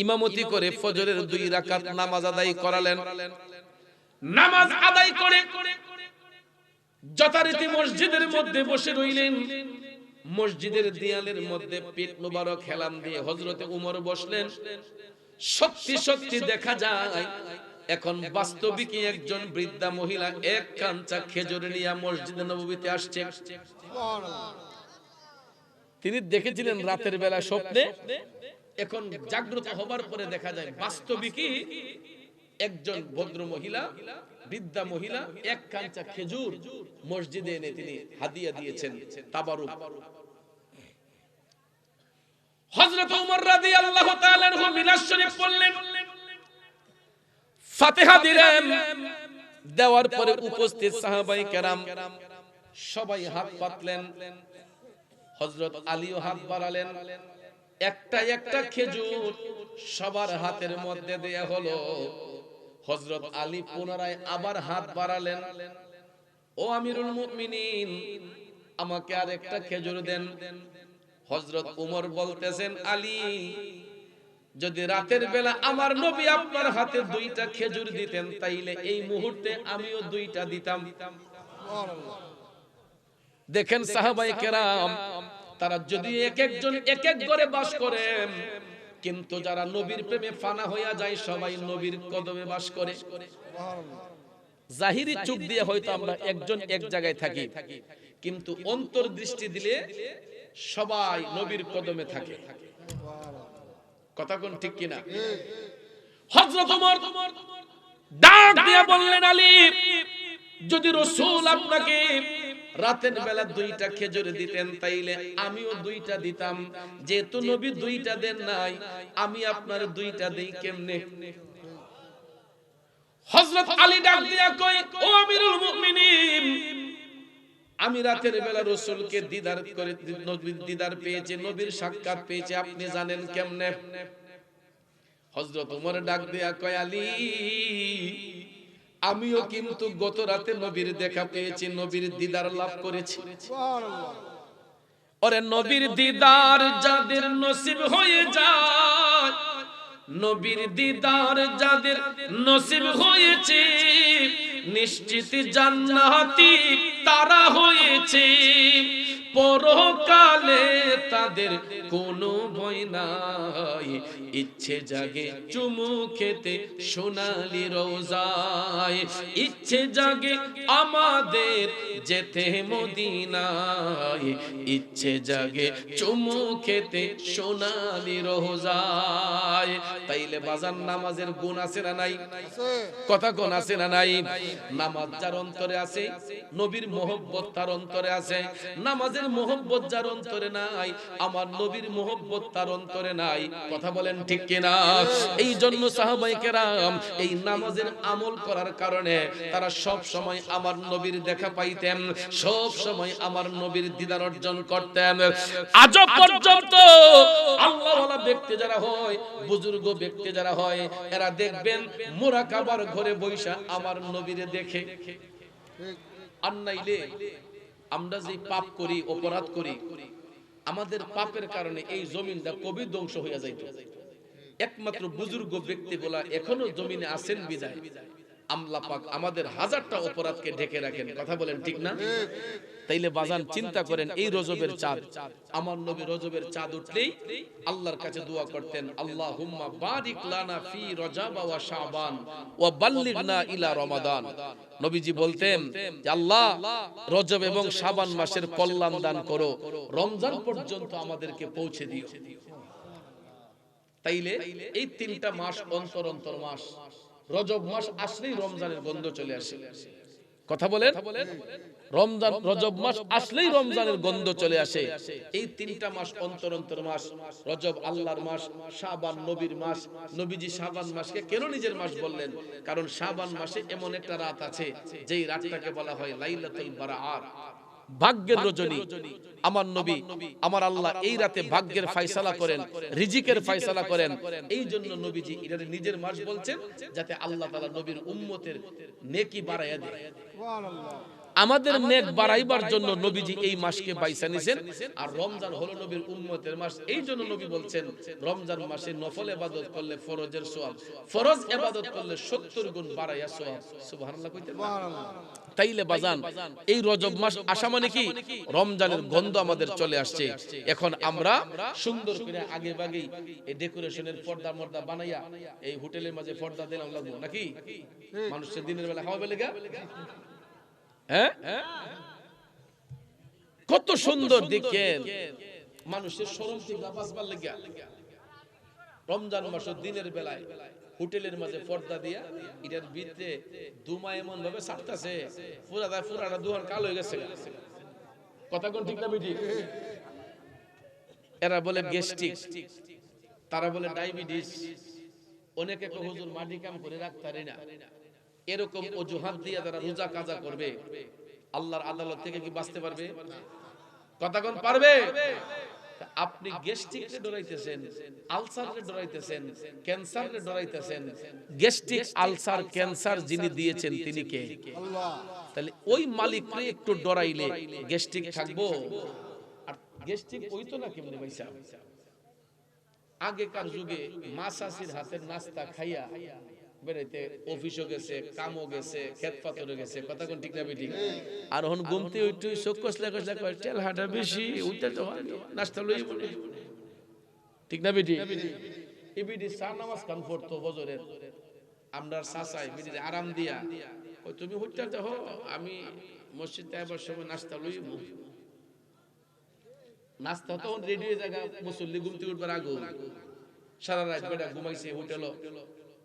B: ইমামতি করে ফজরের 2 রাকাত নামাজ আদায় করালেন। নামাজ আদায় করে যথারীতি মসজিদের মধ্যে বসে রইলেন। মসজিদের দেয়ালের মধ্যে পিঠ মুবারক হেলান দিয়ে হযরতে উমর বসলেন। সত্যি সত্যি দেখা যায় এখন বাস্তবিকই একজন বৃদ্ধা মহিলা এক খামচা খেজুর নিয়ে মসজিদে নববীতে আসছে। তিনি দেখেছিলেন রাতের বেলা স্বপ্নে, এখন জাগ্রত হবার পরে দেখা যায় বাস্তবিকই একজন ভদ্র মহিলা, বৃদ্ধা মহিলা এক খামচা খেজুর মসজিদে এনে তিনি হাদিয়া দিয়েছেন, তাবারুক। হযরত ওমর রাদিয়াল্লাহু তাআলা আনহু মিলাদ শরীফ পড়লেন, ফাতিহা দিলেন, দেওয়ার পরে উপস্থিত সাহাবায়ে কেরাম সবাই হাত পাতলেন। হযরত আলীও হাত বাড়ালেন। একটা একটা খেজুর সবার হাতের মধ্যে দেয়া হলো। হযরত আলী পুনরায় আবার হাত বাড়ালেন, ও আমিরুল মুমিনিন, আমাকে আরেকটা খেজুর দেন। হযরত ওমর বলতেছেন, আলী যদি রাতের বেলা আমার নবী আপনার হাতে 2টা খেজুর দিতেন তাইলে এই মুহূর্তে আমিও 2টা দিতাম। দেখেন সাহাবায়ে কেরাম, তারা যদি এক একজন এক এক করে বাস করেন, কিন্তু যারা নবীর প্রেমে ফানা হইয়া যায় সবাই নবীর কদমে বাস করে। জাহিরি চোখ দিয়ে হয়তো আমরা একজন এক জায়গায় থাকি, কিন্তু অন্তর্দৃষ্টি দিলে সবাই নবীর কদমে থাকে। কথা কোন ঠিক কিনা? হযরত ওমর ডাক দিয়ে বললেন, আলী, যদি রাসূল আপনাকে রাতের বেলা 2টা খেজুর দিতেন তাইলে আমিও 2টা দিতাম। যেহেতু নবী 2টা দেন নাই, আমি আপনার 2টা দেই কেমনে? হযরত আলী ডাক দিয়া কয়, ও আমিরুল মুমিনিন, আমি রাতের বেলা রাসূলকে দিদার করে, নবীর দিদার পেয়েছি, নবীর সাক্ষাৎ পেয়েছি, আপনি জানেন কেমনে? হযরত ওমর ডাক দিয়া কয়, আলী, আমিও কিন্তু গত রাতে নবীর দেখা পেয়েছি, নবীর দিদার লাভ করেছি। ওরে নবীর দিদার যাদের নসিব হয়ে যায়, নবীর দিদার যাদের নসিব হয়েছে, নিশ্চিত জান্নাতি তারা হয়েছে। পরকালে তাদের কোনো ভয় নাই, ইচ্ছে জাগে চুমু খেতে সোনালি রোজায়, ইচ্ছে জাগে আমাদের যেতে মদিনায়, ইচ্ছে জাগে চুমু খেতে সোনালি রোজায়। তাইলে বাজান নামাজের গুণ আছে না নাই? কথা কোন আছে না নাই? নামাজ যার অন্তরে আছে, নবীর মহব্বত তার অন্তরে আছে। নামাজের মহব্বত যার অন্তরে নাই, আমার নবীর মহব্বত তার অন্তরে নাই। কথা বলেন ঠিক কিনা? এই জন্য সাহাবায়ে কেরাম এই নামাজের আমল করার কারণে তারা সব সময় আমার নবীর দেখা পাইতেন, সব সময় আমার নবীর দিদার অর্জন করতেন। আজ পর্যন্ত আল্লাহওয়ালা ব্যক্তি যারা হয়, বুজুর্গ ব্যক্তি যারা হয়, এরা দেখবেন মুরাকাবার ঘরে বৈশা আমার নবীরে দেখে। আর নাইলে আমরা যে পাপ করি, অপরাধ করি, আমাদের পাপের কারণে এই জমিনটা কবি ধ্বংস হইয়া যাইত। একমাত্র বুজুর্গ ব্যক্তি বলা এখনো জমিনে আছেন বিদায় আল্লাহ পাক আমাদের হাজারটা অপরাধকে ঢেকে রাখেন। কথা বলেন ঠিক না? তাইলে বাজান চিন্তা করেন, এই রজবের চাঁদ, আমার নবী রজবের চাঁদ উঠলেই আল্লাহর কাছে দোয়া করতেন, আল্লাহুম্মা বারিক লানা ফি রজব ওয়া শাবান ওয়া বাল্লিগনা ইলা রমাদান। নবীজি বলতেন যে আল্লাহ, রজব এবং শাবান মাসের কল্যাণ দান করো, রমজান পর্যন্ত আমাদেরকে পৌঁছে দিও। তাইলে এই 3টা মাস অন্তর অন্তর মাস। রজব মাস আসলেই রমজানের গন্ধ চলে আসে। কথা বলেন, রমজান রজব মাস আসলেই রমজানের গন্ধ চলে আসে। এই 3টা মাস অন্তর অন্তর মাস। রজব আল্লাহর মাস, শাবান নবীর মাস। নবীজি শাবান মাসকে কেন নিজের মাস বললেন? কারণ শাবান মাসে এমন একটা রাত আছে যেই রাতটাকে বলা হয় লাইলাতুল বারাআত, ভাগ্যের রজনী। আমার নবী, আমার আল্লাহ এই রাতে ভাগ্যের ফয়সালা করেন, রিজিকের ফয়সালা করেন। এই জন্য নবীজি এটা নিজের মাস বলছেন, যাতে আল্লাহ তাআলা নবীর উম্মতের নেকি বাড়াইয়া দেয়। সুবহানাল্লাহ। আমাদের নেক বাড়াইবার জন্য নবীজি এই মাসকে বাইছা নিছেন। আর রমজান হলো নবীর উম্মতের মাস। এই জন্য নবী বলছেন, রমজান মাসে নফল ইবাদত করলে ফরজের সওয়াব, ফরজ ইবাদত করলে 70 গুণ বাড়াইয়া সওয়াব। সুবহানাল্লাহ কইতেন। সুবহানাল্লাহ। তাইলে বাজান এই রজব মাস আসা মানে কি? রমজানের গন্ধ আমাদের চলে আসছে। এখন আমরা সুন্দর করে আগে ভাগেই এই ডেকোরেশনের পর্দা মর্দা বানাইয়া এই হোটেলের মাঝে পর্দা দিলাম লাগবো নাকি? মানুষের দিনের বেলা খাওয়াবে লাগা, হ্যাঁ? কত সুন্দর দেখেন, মানুষের শরম থেকে বাঁচবার লাগা রমজান মাসের দিনের বেলায় হোটেলের মাঝে পর্দা দিয়া এটার ভিতরে ধুমা এমন ভাবে ছাড়তাছে, পুরাটা দুহার কালো হয়ে গেছে। কথা কোন ঠিক না বেটি? এরা বলে গ্যাস্ট্রিক, তারা বলে ডায়াবেটিস, অনেকে কয় হুজুর মাটি কাম করে রাখতে পারি না। এরকম অজুহাত দিয়ে যারা রোজা কাজা করবে, আল্লাহর আদালত থেকে কি বাঁচতে পারবে? কথা কোন পারবে? আপনি গ্যাস্ট্রিককে ডরাইতেছেন, আলসারকে ডরাইতেছেন, ক্যান্সারকে ডরাইতেছেন। গ্যাস্ট্রিক, আলসার, ক্যান্সার যিনি দিয়েছেন তিনি কে? আল্লাহ। তাহলে ওই মালিককে একটু ডরাইলে গ্যাস্ট্রিক থাকবো? আর গ্যাস্ট্রিক হইতো না কেমনে ভাই সাহেব? আগেকার যুগে মা চাচির হাতের নাস্তা খাইয়া বেড়াইতে অফিসও গেছে, কামও গেছে, ক্ষেত পাথরে গেছে, কথা কোন ঠিক না বেঠিক? আর হন ঘুমতে উঠতে চোখ কষলা কষলা করে তেল হাঁটা বেশি উঠতে তো নাস্তা লই বলে, ঠিক না বেঠিক? এবিডি চা নামাজ কান পড়তো ফজরের, আমরা চাচাই বিডির আরাম দিয়া ওই তুমি উঠতে দেখো আমি মসজিদে আবার সময় নাস্তা লই, নাস্তা তখন রেডি হয়ে জায়গা মুসল্লি ঘুমতে উঠবার আগুন, সারা রাত বেটা ঘুমাইছে হোটেল,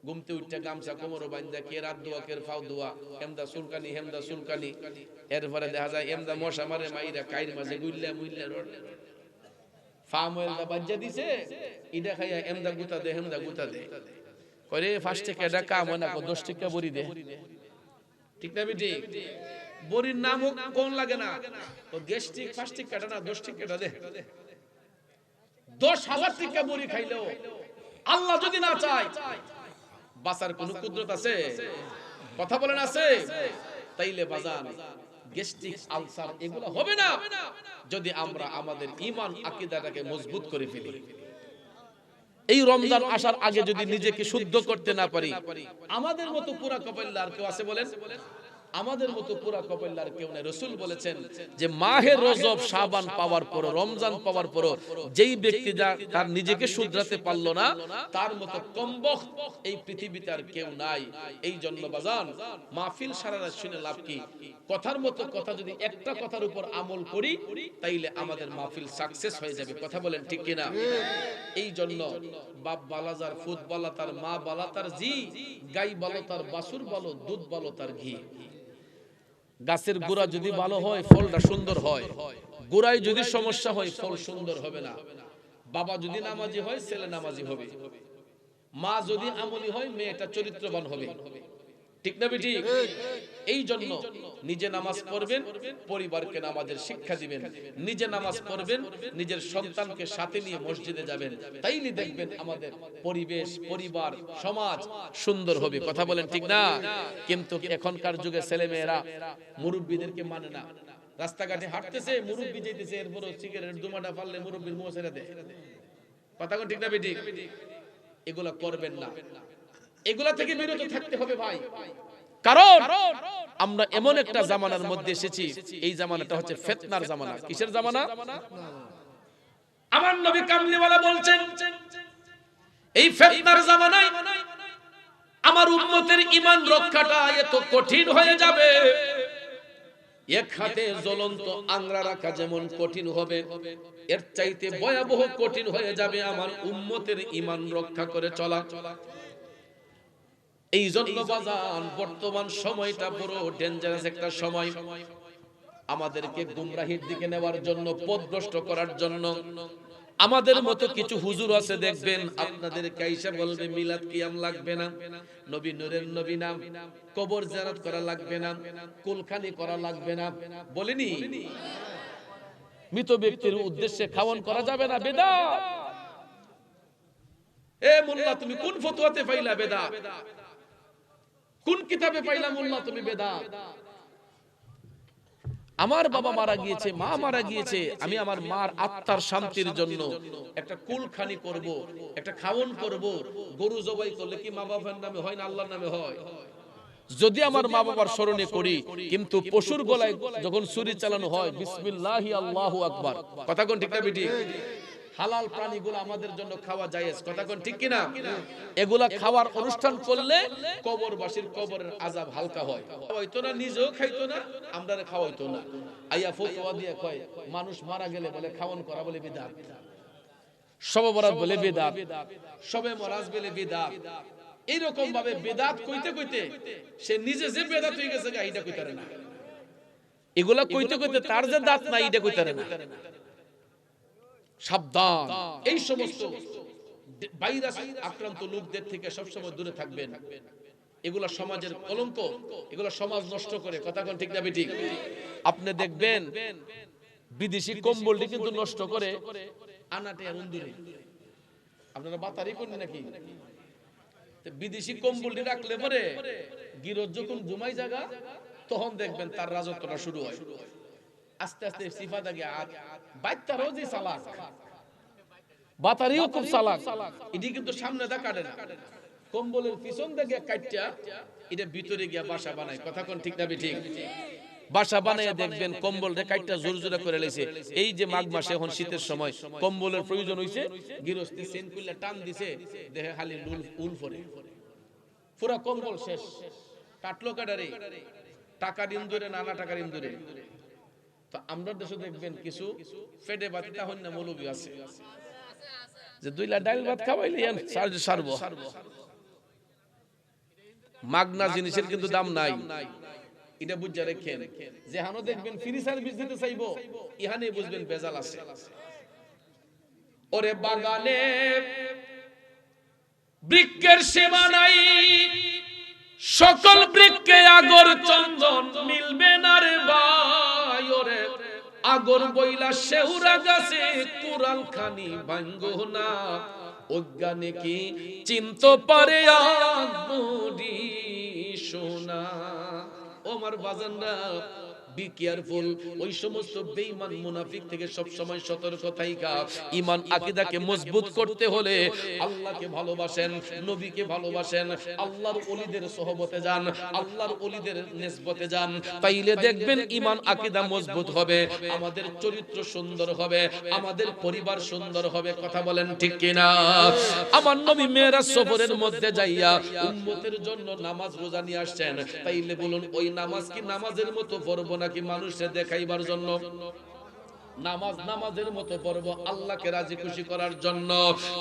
B: ঘুমতে উঠতে গামছা কোমর বান্ধা কে রাত দোয়া কে ফাও দোয়া, হেমদা সুলকানি হেমদা সুলকানি, এরপরে দেখা যায় এমদা মশা মারে মাইরা কাইর মাঝে গুইল্লা মুইল্লা ফার্ম ওয়েলদা বাজ্জা দিছে, ইডা খাইয়া এমদা গুতা দে হেমদা গুতা দে করে ফার্স্টে কেডা কাম হয় না 10 টাকা বড়ি দে, ঠিক না বেটি? বড়ির নামও কোন লাগে না, তো গ্যাস্ট্রিক ফাস্টিক কাটা না 10 টাকা দে, 10,000 টাকা বড়ি খাইলেও আল্লাহ যদি না চায় বাঁচার কোন কুদরত আছে? কথা বলেন আছে? তাইলে বাজান গ্যাস্ট্রিক আলসার এগুলো হবে না যদি আমরা আমাদের ঈমান আকীদাটাকে মজবুত করে ফেলি। এই রমজান আসার আগে যদি নিজেকে শুদ্ধ করতে না পারি, আমাদের মতো পুরা কপাইল্লা আর কেউ আছে বলেন? আমাদের মতো পুরা কপাইল্লার কেউ নাই। রাসূল বলেছেন যে মাহে রজব শাবান পাওয়ার পর, রমজান পাওয়ার পর যেই ব্যক্তি তার নিজেকে শুধরাতে পারলো না, তার মতো কমবখ্ত এই পৃথিবীতে আর কেউ নাই। এই জন্য বাজান মাহফিল সারা রাত শুনে লাভ কি? কথার মতো কথা যদি একটা কথার উপর আমল করি তাইলে আমাদের মাহফিল সাকসেস হয়ে যাবে। কথা বলেন ঠিক কিনা? এই জন্য বাপ বালাজার ফুত বালা তার মা বালা তার জি, গাই বালো তার বাছুর বালো, দুধ বালো তার ঘি। গাছের গোড়া যদি ভালো হয় ফলটা সুন্দর হয়, গোড়ায় যদি সমস্যা হয় ফল সুন্দর হবে না। বাবা যদি নামাজি হয় ছেলে নামাজি হবে, মা যদি আমলি হয় মেয়েটা চরিত্রবান হবে, ঠিক না বেটি? এই জন্য নিজে নামাজ পড়বেন, পরিবারকে নামাজের শিক্ষা দিবেন, নিজে নামাজ পড়বেন, নিজের সন্তানকে সাথে নিয়ে মসজিদে যাবেন, তাইলে দেখবেন আমাদের পরিবেশ, পরিবার, সমাজ সুন্দর হবে। কথা বলেন ঠিক না? কিন্তু এখনকার যুগে ছেলে মেয়েরা মুরব্বীদেরকে মানে না, রাস্তাঘাটে হাঁটতেছে মুরব্বী যাইতেছে, এরপরও সিগারেট দুমাটা ফাললে মুরব্বীর মুখ ছেড়ে দেয়। কথা কোন ঠিক না বেটি? এগুলা করবেন না, এগুলা থেকে বিরত থাকতে হবে ভাই। কারণ আমরা এমন একটা জামানার মধ্যে এসেছি, এই জামানাটা হচ্ছে ফিতনার জামানা। কিসের জামানা? আমার নবী কামলিওয়ালা বলছেন এই ফিতনার জামানায় আমার উম্মতের ঈমান রক্ষাটা এত কঠিন হয়ে যাবে, এক হাতে জ্বলন্ত আংরা রাখা যেমন কঠিন হবে, এর চাইতে ভয়াবহ কঠিন হয়ে যাবে আমার উম্মতের ঈমান রক্ষা করে চলা। এই জন্য বাজান বর্তমান সময়টা বড় ডেঞ্জারাস একটা সময়। আমাদেরকে গুমরাহির দিকে নেওয়ার জন্য, পথভ্রষ্ট করার জন্য আমাদের মতো কিছু হুজুর আছে, দেখবেন আপনাদের কাইসা বলবে মিলাদ কিয়াম লাগবে না, নবী নূরের নবী নাম, কবর জিয়ারত করা লাগবে না, কুলখানি করা লাগবে না, বলেনি? মৃত ব্যক্তির উদ্দেশ্যে খাওয়ান করা যাবে না, বেদাত। এ মোল্লা তুমি কোন ফতোয়াতে পাইলা বেদাত? কোন কিতাবে পাইলা মোল্লা তুমি বেদাত? আমার বাবা মারা গিয়েছে, মা মারা গিয়েছে, আমি আমার মার আত্মার শান্তির জন্য একটা কুলখানি করব, একটা খাওয়ান করব। গরু জবাই করলে কি মা বাবার নামে হয় না আল্লাহর নামে হয়? যদি আমার মা বাবার স্মরণে করি, কিন্তু পশুর গলায় যখন ছুরি চালানো হয় বিসমিল্লাহি আল্লাহু আকবার, কথা কোন ঠিক না বেটি? হালাল প্রাণীগুলো আমাদের জন্য খাওয়া জায়েজ, কথা কোন ঠিক কিনা? এগুলা খাওয়ার অনুষ্ঠান করলে কবরবাসীর কবরের আযাব হালকা হয়। হয়তো না নিজেও খাইতো না, আমরারে খাওয়াইতো না। আইয়া ফতোয়া দিয়ে কয় মানুষ মারা গেলে বলে খাওয়ান করা বলে বিদআত, শবে বরাত বলে বিদআত, শবে মরাজ বলে বিদআত। এইরকম ভাবে বিদআত কইতে কইতে সে নিজে যে বিদআত হয়ে গেছে এইটা কইতারে না, এগুলা কইতে কইতে তার যে দাঁত নাই এটা কইতারে না। সাবধান, এই সমস্ত ভাইরাস আক্রান্ত লোকদের থেকে সবসময় দূরে থাকবেন। এগুলা সমাজের কলঙ্ক, এগুলা সমাজ নষ্ট করে, কথা কোন ঠিক না বেটি? আপনি দেখবেন বিদেশি কম্বলটি কিন্তু নষ্ট করে আনাটে আর উন্দুরে। আপনারা বাতারি করেন নাকি? বিদেশি কম্বলটি রাখলে পরে গিরজ যখন ঘুমাই জায়গা তখন দেখবেন তার রাজত্বটা শুরু হয়। আস্তে আস্তে সিফা দাগে বাচ্চারাও যে চালাক, বাতারিও খুব চালাক, এটি কিন্তু সামনে দা কাটে না, কম্বলের পিছন দিকে কাটটা এটা ভিতরে গিয়া বাসা বানায়। কথা কোন ঠিক না ঠিক? বাসা বানায় দেখবেন কম্বল রে কাটটা জোর জোরে করে লাইছে। এই যে মাঘ মাসে এখন শীতের সময় কম্বলের প্রয়োজন হইছে, গৃহস্থী সেন কুল্লা টান দিছে, দেখে খালি উল পরে, পুরা কম্বল শেষ। কাটলো কাটারে, টাকা দিন ধরে, নানা টাকার দিন ধরে। তো আমরা দেশে দেখবেন কিছু ফেডে বাতিতা হন না মৌলবী আছে, যে 2 লাখ ডাল ভাত খাওয়াইলে সারবো। মাগনা জিনিসের কিন্তু দাম নাই, এটা বুঝা রাখেন। যেহানো দেখবেন ফ্রি সার্ভিস দিতে চাইবো, ইহানে বুঝবেন বেজাল আছে। ওরে বাগানে বৃক্ষের সেবা নাই, সকল বৃক্ষে আগর চন্দন মিলবে না রে ভাই। ওরে আগর বইলা শেউরা গাছে কোরাল খানি ভাঙ্গো না, অজ্ঞানে কি চিন্ত পারে আগরি সোনা। ওমর বাজানরা বি কেয়ারফুল, ওই সমস্ত বেঈমান মুনাফিক থেকে সব সময় সতর্ক থাইকা ঈমান আকীদাকে মজবুত করতে হলে আল্লাহকে ভালোবাসেন, নবীকে ভালোবাসেন, আল্লাহর ওলিদের সোহবতে যান, আল্লাহর ওলিদের নিসবতে যান, তাইলে দেখবেন ঈমান আকীদা মজবুত হবে, আমাদের চরিত্র সুন্দর হবে, আমাদের পরিবার সুন্দর হবে। কথা বলেন ঠিক কিনা? আমার নবী মেরাজ সফরের মধ্যে যাইয়া উম্মতের জন্য নামাজ রোজা নিয়ে আসছেন, তাইলে বলুন ওই নামাজ কি নামাজের মতো পড়ব নাকি মানুষের দেখাইবার জন্য? নামাজ নামাজের মতো পড়ব, আল্লাহকে রাজি খুশি করার জন্য।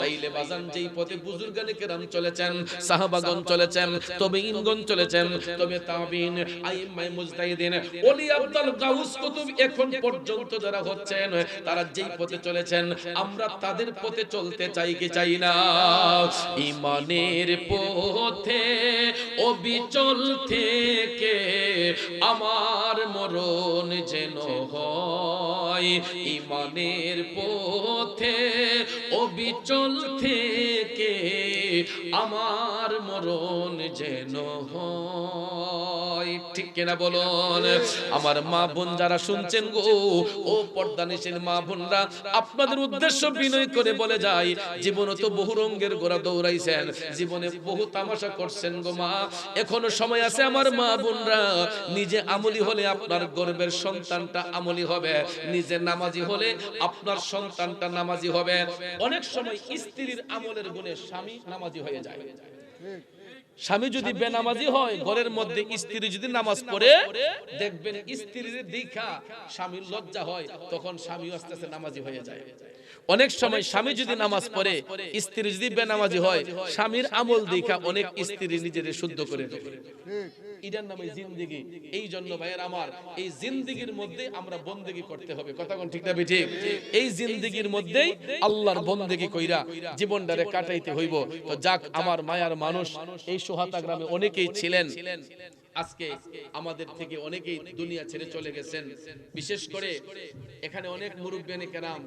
B: তাইলে বাজান যেই পথে বুজুর্গানে কেরাম চলেছেন, সাহাবাগণ চলেছেন, তবে ইনগণ চলেছেন, তবে তাবিন, আইম্মায়ে মুজতাহিদিন, ওলি আব্দুল গাউস কুতুব এখন পর্যন্ত যারা হচ্ছেন, তারা যেই পথে চলেছেন, আমরা তাদের পথে চলতে চাই কি চাই না? ঈমানের পথে অবিচল থেকে আমার মরণ যেন হয়, ঈমানের পথে অবিচল থেকে আমার মরণ যেন হয়। ঠিক কিনা বলুন? আমার মা বোন যারা শুনছেন গো, ও পর্দানিশীল মা বোনরা, আপনাদের উদ্দেশ্য বিনয় করে বলে যাই, জীবনে তো বহু রঙের গোড়া দৌড়াইছেন, জীবনে বহু তামাশা করছেন গো মা, এখনো সময় আছে আমার মা বোনরা। নিজে আমলি হলে আপনার গর্বের সন্তানটা আমলি হবে, নিজে নামাজি হলে আপনার সন্তানটা নামাজি হবে। অনেক সময় স্ত্রীর আমলের গুণে স্বামী নামাজি হয়ে যায়। স্বামী যদি বেনামাজি হয়, ঘরের মধ্যে স্ত্রী যদি নামাজ পড়ে, দেখবেন স্ত্রীর দেখা স্বামীর লজ্জা হয়, তখন স্বামী আস্তে আস্তে নামাজি হয়ে যায়। অনেক সময় স্বামী যদি নামাজ পড়ে, স্ত্রী যদি বেনামাজি হয়, স্বামীর আমল দেখা অনেক স্ত্রী নিজেদের শুদ্ধ করে ফেলে। এটার নামে জিন্দেগি। এই জন্য ভাইয়ের আমার, এই জিন্দেগির মধ্যে আমরা বন্দেগি করতে হবে। কথা কোন ঠিক না ঠিক? এই জিন্দেগির মধ্যেই আল্লাহর বন্দেগি কইরা জীবনটারে কাটাইতে হইব। তো যাক, আমার মায়ার মানুষ এই সোহাতা গ্রামে অনেকেই ছিলেন, আজকে আমাদের থেকে অনেকেই দুনিয়া ছেড়ে চলে গেছেন। বিশেষ করে এখানে অনেক মুরব্বিয়ানে কেরাম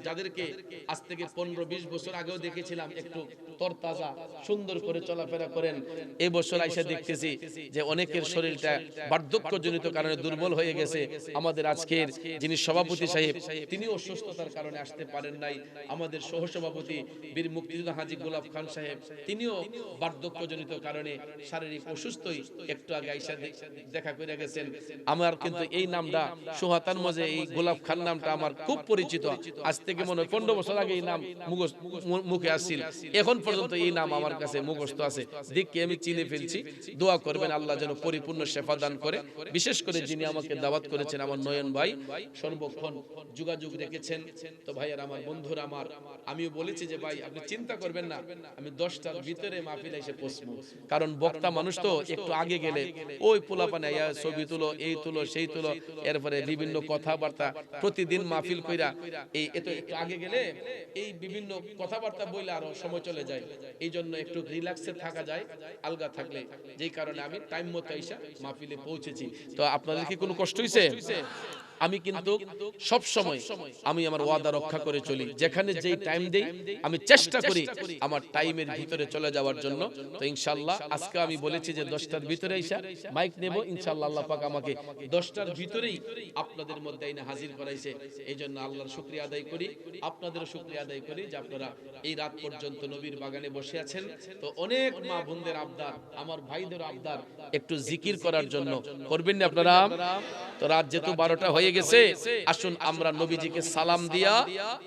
B: যাদেরকে আজ থেকে 15-20 বছর আগেও দেখেছিলাম একটু তরতাজা সুন্দর করে চলাফেরা করেন, এই বছর আইসা দেখতেছি যে অনেকের শরীরটা বার্ধক্যজনিত কারণে দুর্বল হয়ে গেছে। আমাদের আজকের যিনি সভাপতি সাহেব, তিনিও অসুস্থতার কারণে আসতে পারেন নাই। আমাদের সহসভাপতি বীর মুক্তিযোদ্ধা হাজী গোলাপ খান সাহেব, তিনিও বার্ধক্যজনিত কারণে শারীরিক অসুস্থই, একটু আগে আইসা দেখা করে গেছেন। আমার কিন্তু এই নামটা সোহাতার মাঝে, এই গোলাপ খান নামটা আমার খুব পরিচিত। আজ থেকে মনে হয় 15 বছর আগে এই নাম মুখে আসছিল, এখন পর্যন্ত এই নাম আমার কাছে মুখস্থ আছে। দেখে আমি চিনে ফেলছি। দোয়া করবেন আল্লাহ যেন পরিপূর্ণ শেফা দান করে। বিশেষ করে যিনি আমাকে দাওয়াত করেছেন, আমার নয়ন ভাই, সর্বক্ষণ যোগাযোগ রেখেছেন। তো ভাইয়ার আমার, বন্ধুরা আমার, আমিও বলেছি যে ভাই আপনি চিন্তা করবেন না, আমি 10টার ভিতরে মাহফিলে এসে পৌঁছবো। কারণ বক্তা মানুষ তো একটু আগে গেলে ওই পোলাপানে ছবি তুলো, এই তুলো, সেই তুলো, এরপরে বিভিন্ন কথাবার্তা প্রতিদিন মাহফিল কইরা এই এত একটু আগে গেলে এই বিভিন্ন কথাবার্তা বইলে আরো সময় চলে যায়। এই জন্য একটু রিল্যাক্সে থাকা যায় আলগা থাকলে, যেই কারণে আমি টাইম মতো আইসা মাহফিলে পৌঁছেছি। তো আপনাদের কি কোনো কষ্ট হইছে? আমি কিন্তু সব সময় আমি আমার ওয়াদা রক্ষা করে চলি। যেখানে যেই টাইম দেই আমি চেষ্টা করি আমার টাইমের ভিতরে চলে যাওয়ার জন্য। তো ইনশাআল্লাহ আজকে আমি বলেছি যে 10টার ভিতরে ভিতরে এসে মাইক নেব ইনশাআল্লাহ। আল্লাহ পাক আমাকে 10টার ভিতরেই আপনাদের মধ্যে এনে হাজির করাইছে। এই জন্য আল্লাহর শুকরিয়া আদায় করি, আপনাদেরও শুকরিয়া আদায় করি যে আপনারা এই রাত পর্যন্ত নবীর বাগানে বসে আছেন। তো অনেক মা বোনদের আবদার, আমার ভাইদের আবদার, একটু জিকির করার জন্য করবেন না আপনারা? তো রাত যেহেতু 12টা হয়ে গেছে, আসুন আমরা নবীজিকে সালাম দিয়া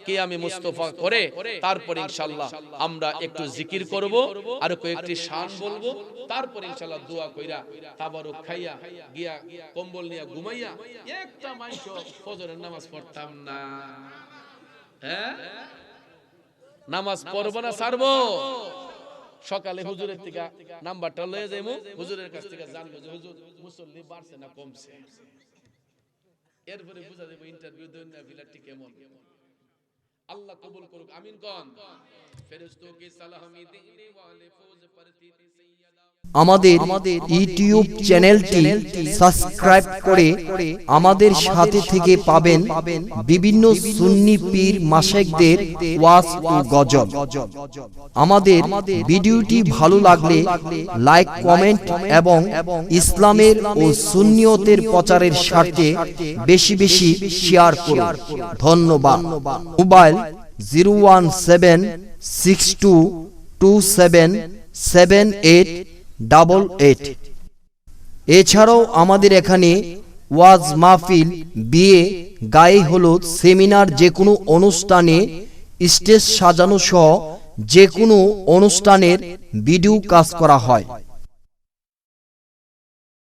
B: কিয়ামে মুস্তাফা করে তারপর ইনশাআল্লাহ আমরা একটু জিকির করব, আর কয়েকটি শান বলবো, তারপর ইনশাআল্লাহ দোয়া কইরা তাবারুক খাইয়া গিয়া কম্বল নিয়া ঘুমাইয়া একটা মাইশ ফজরের নামাজ পড়তাম না। হ্যাঁ, নামাজ পড়ব না ছাড়বো? সকালে হুজুরের থেকে নাম্বারটা লয়ে যাইমু, হুজুরের কাছ থেকে জানবো যে হুজুর মুসল্লি বাড়ছে না কমছে, এরপরে বুঝা দেব ইন্টারভিউ দেন না বিলাটি কেমন। আল্লাহ কবুল করুক, আমিন কোন। ফেরেশতোं की सलामी देने वाले फौज पर थी सैयदा।
A: আমাদের ইউটিউব চ্যানেলটি সাবস্ক্রাইব করে আমাদের সাথে থেকে পাবেন বিভিন্ন সুন্নি পীর মাশায়েখদের ওয়াজ ও গজল। আমাদের ভিডিওটি ভালো লাগলে লাইক, কমেন্ট এবং ইসলামের ও সুন্নিয়তের প্রচারের স্বার্থে বেশি বেশি শেয়ার করুন। ধন্যবাদ। মোবাইল 01762277888। এছাড়াও আমাদের এখানে ওয়াজ মাহফিল, বিয়ে, গায়ে হলুদ, সেমিনার, যে কোনো অনুষ্ঠানে স্টেজ সাজানো সহ যে কোনো অনুষ্ঠানের ভিডিও কাজ করা হয়।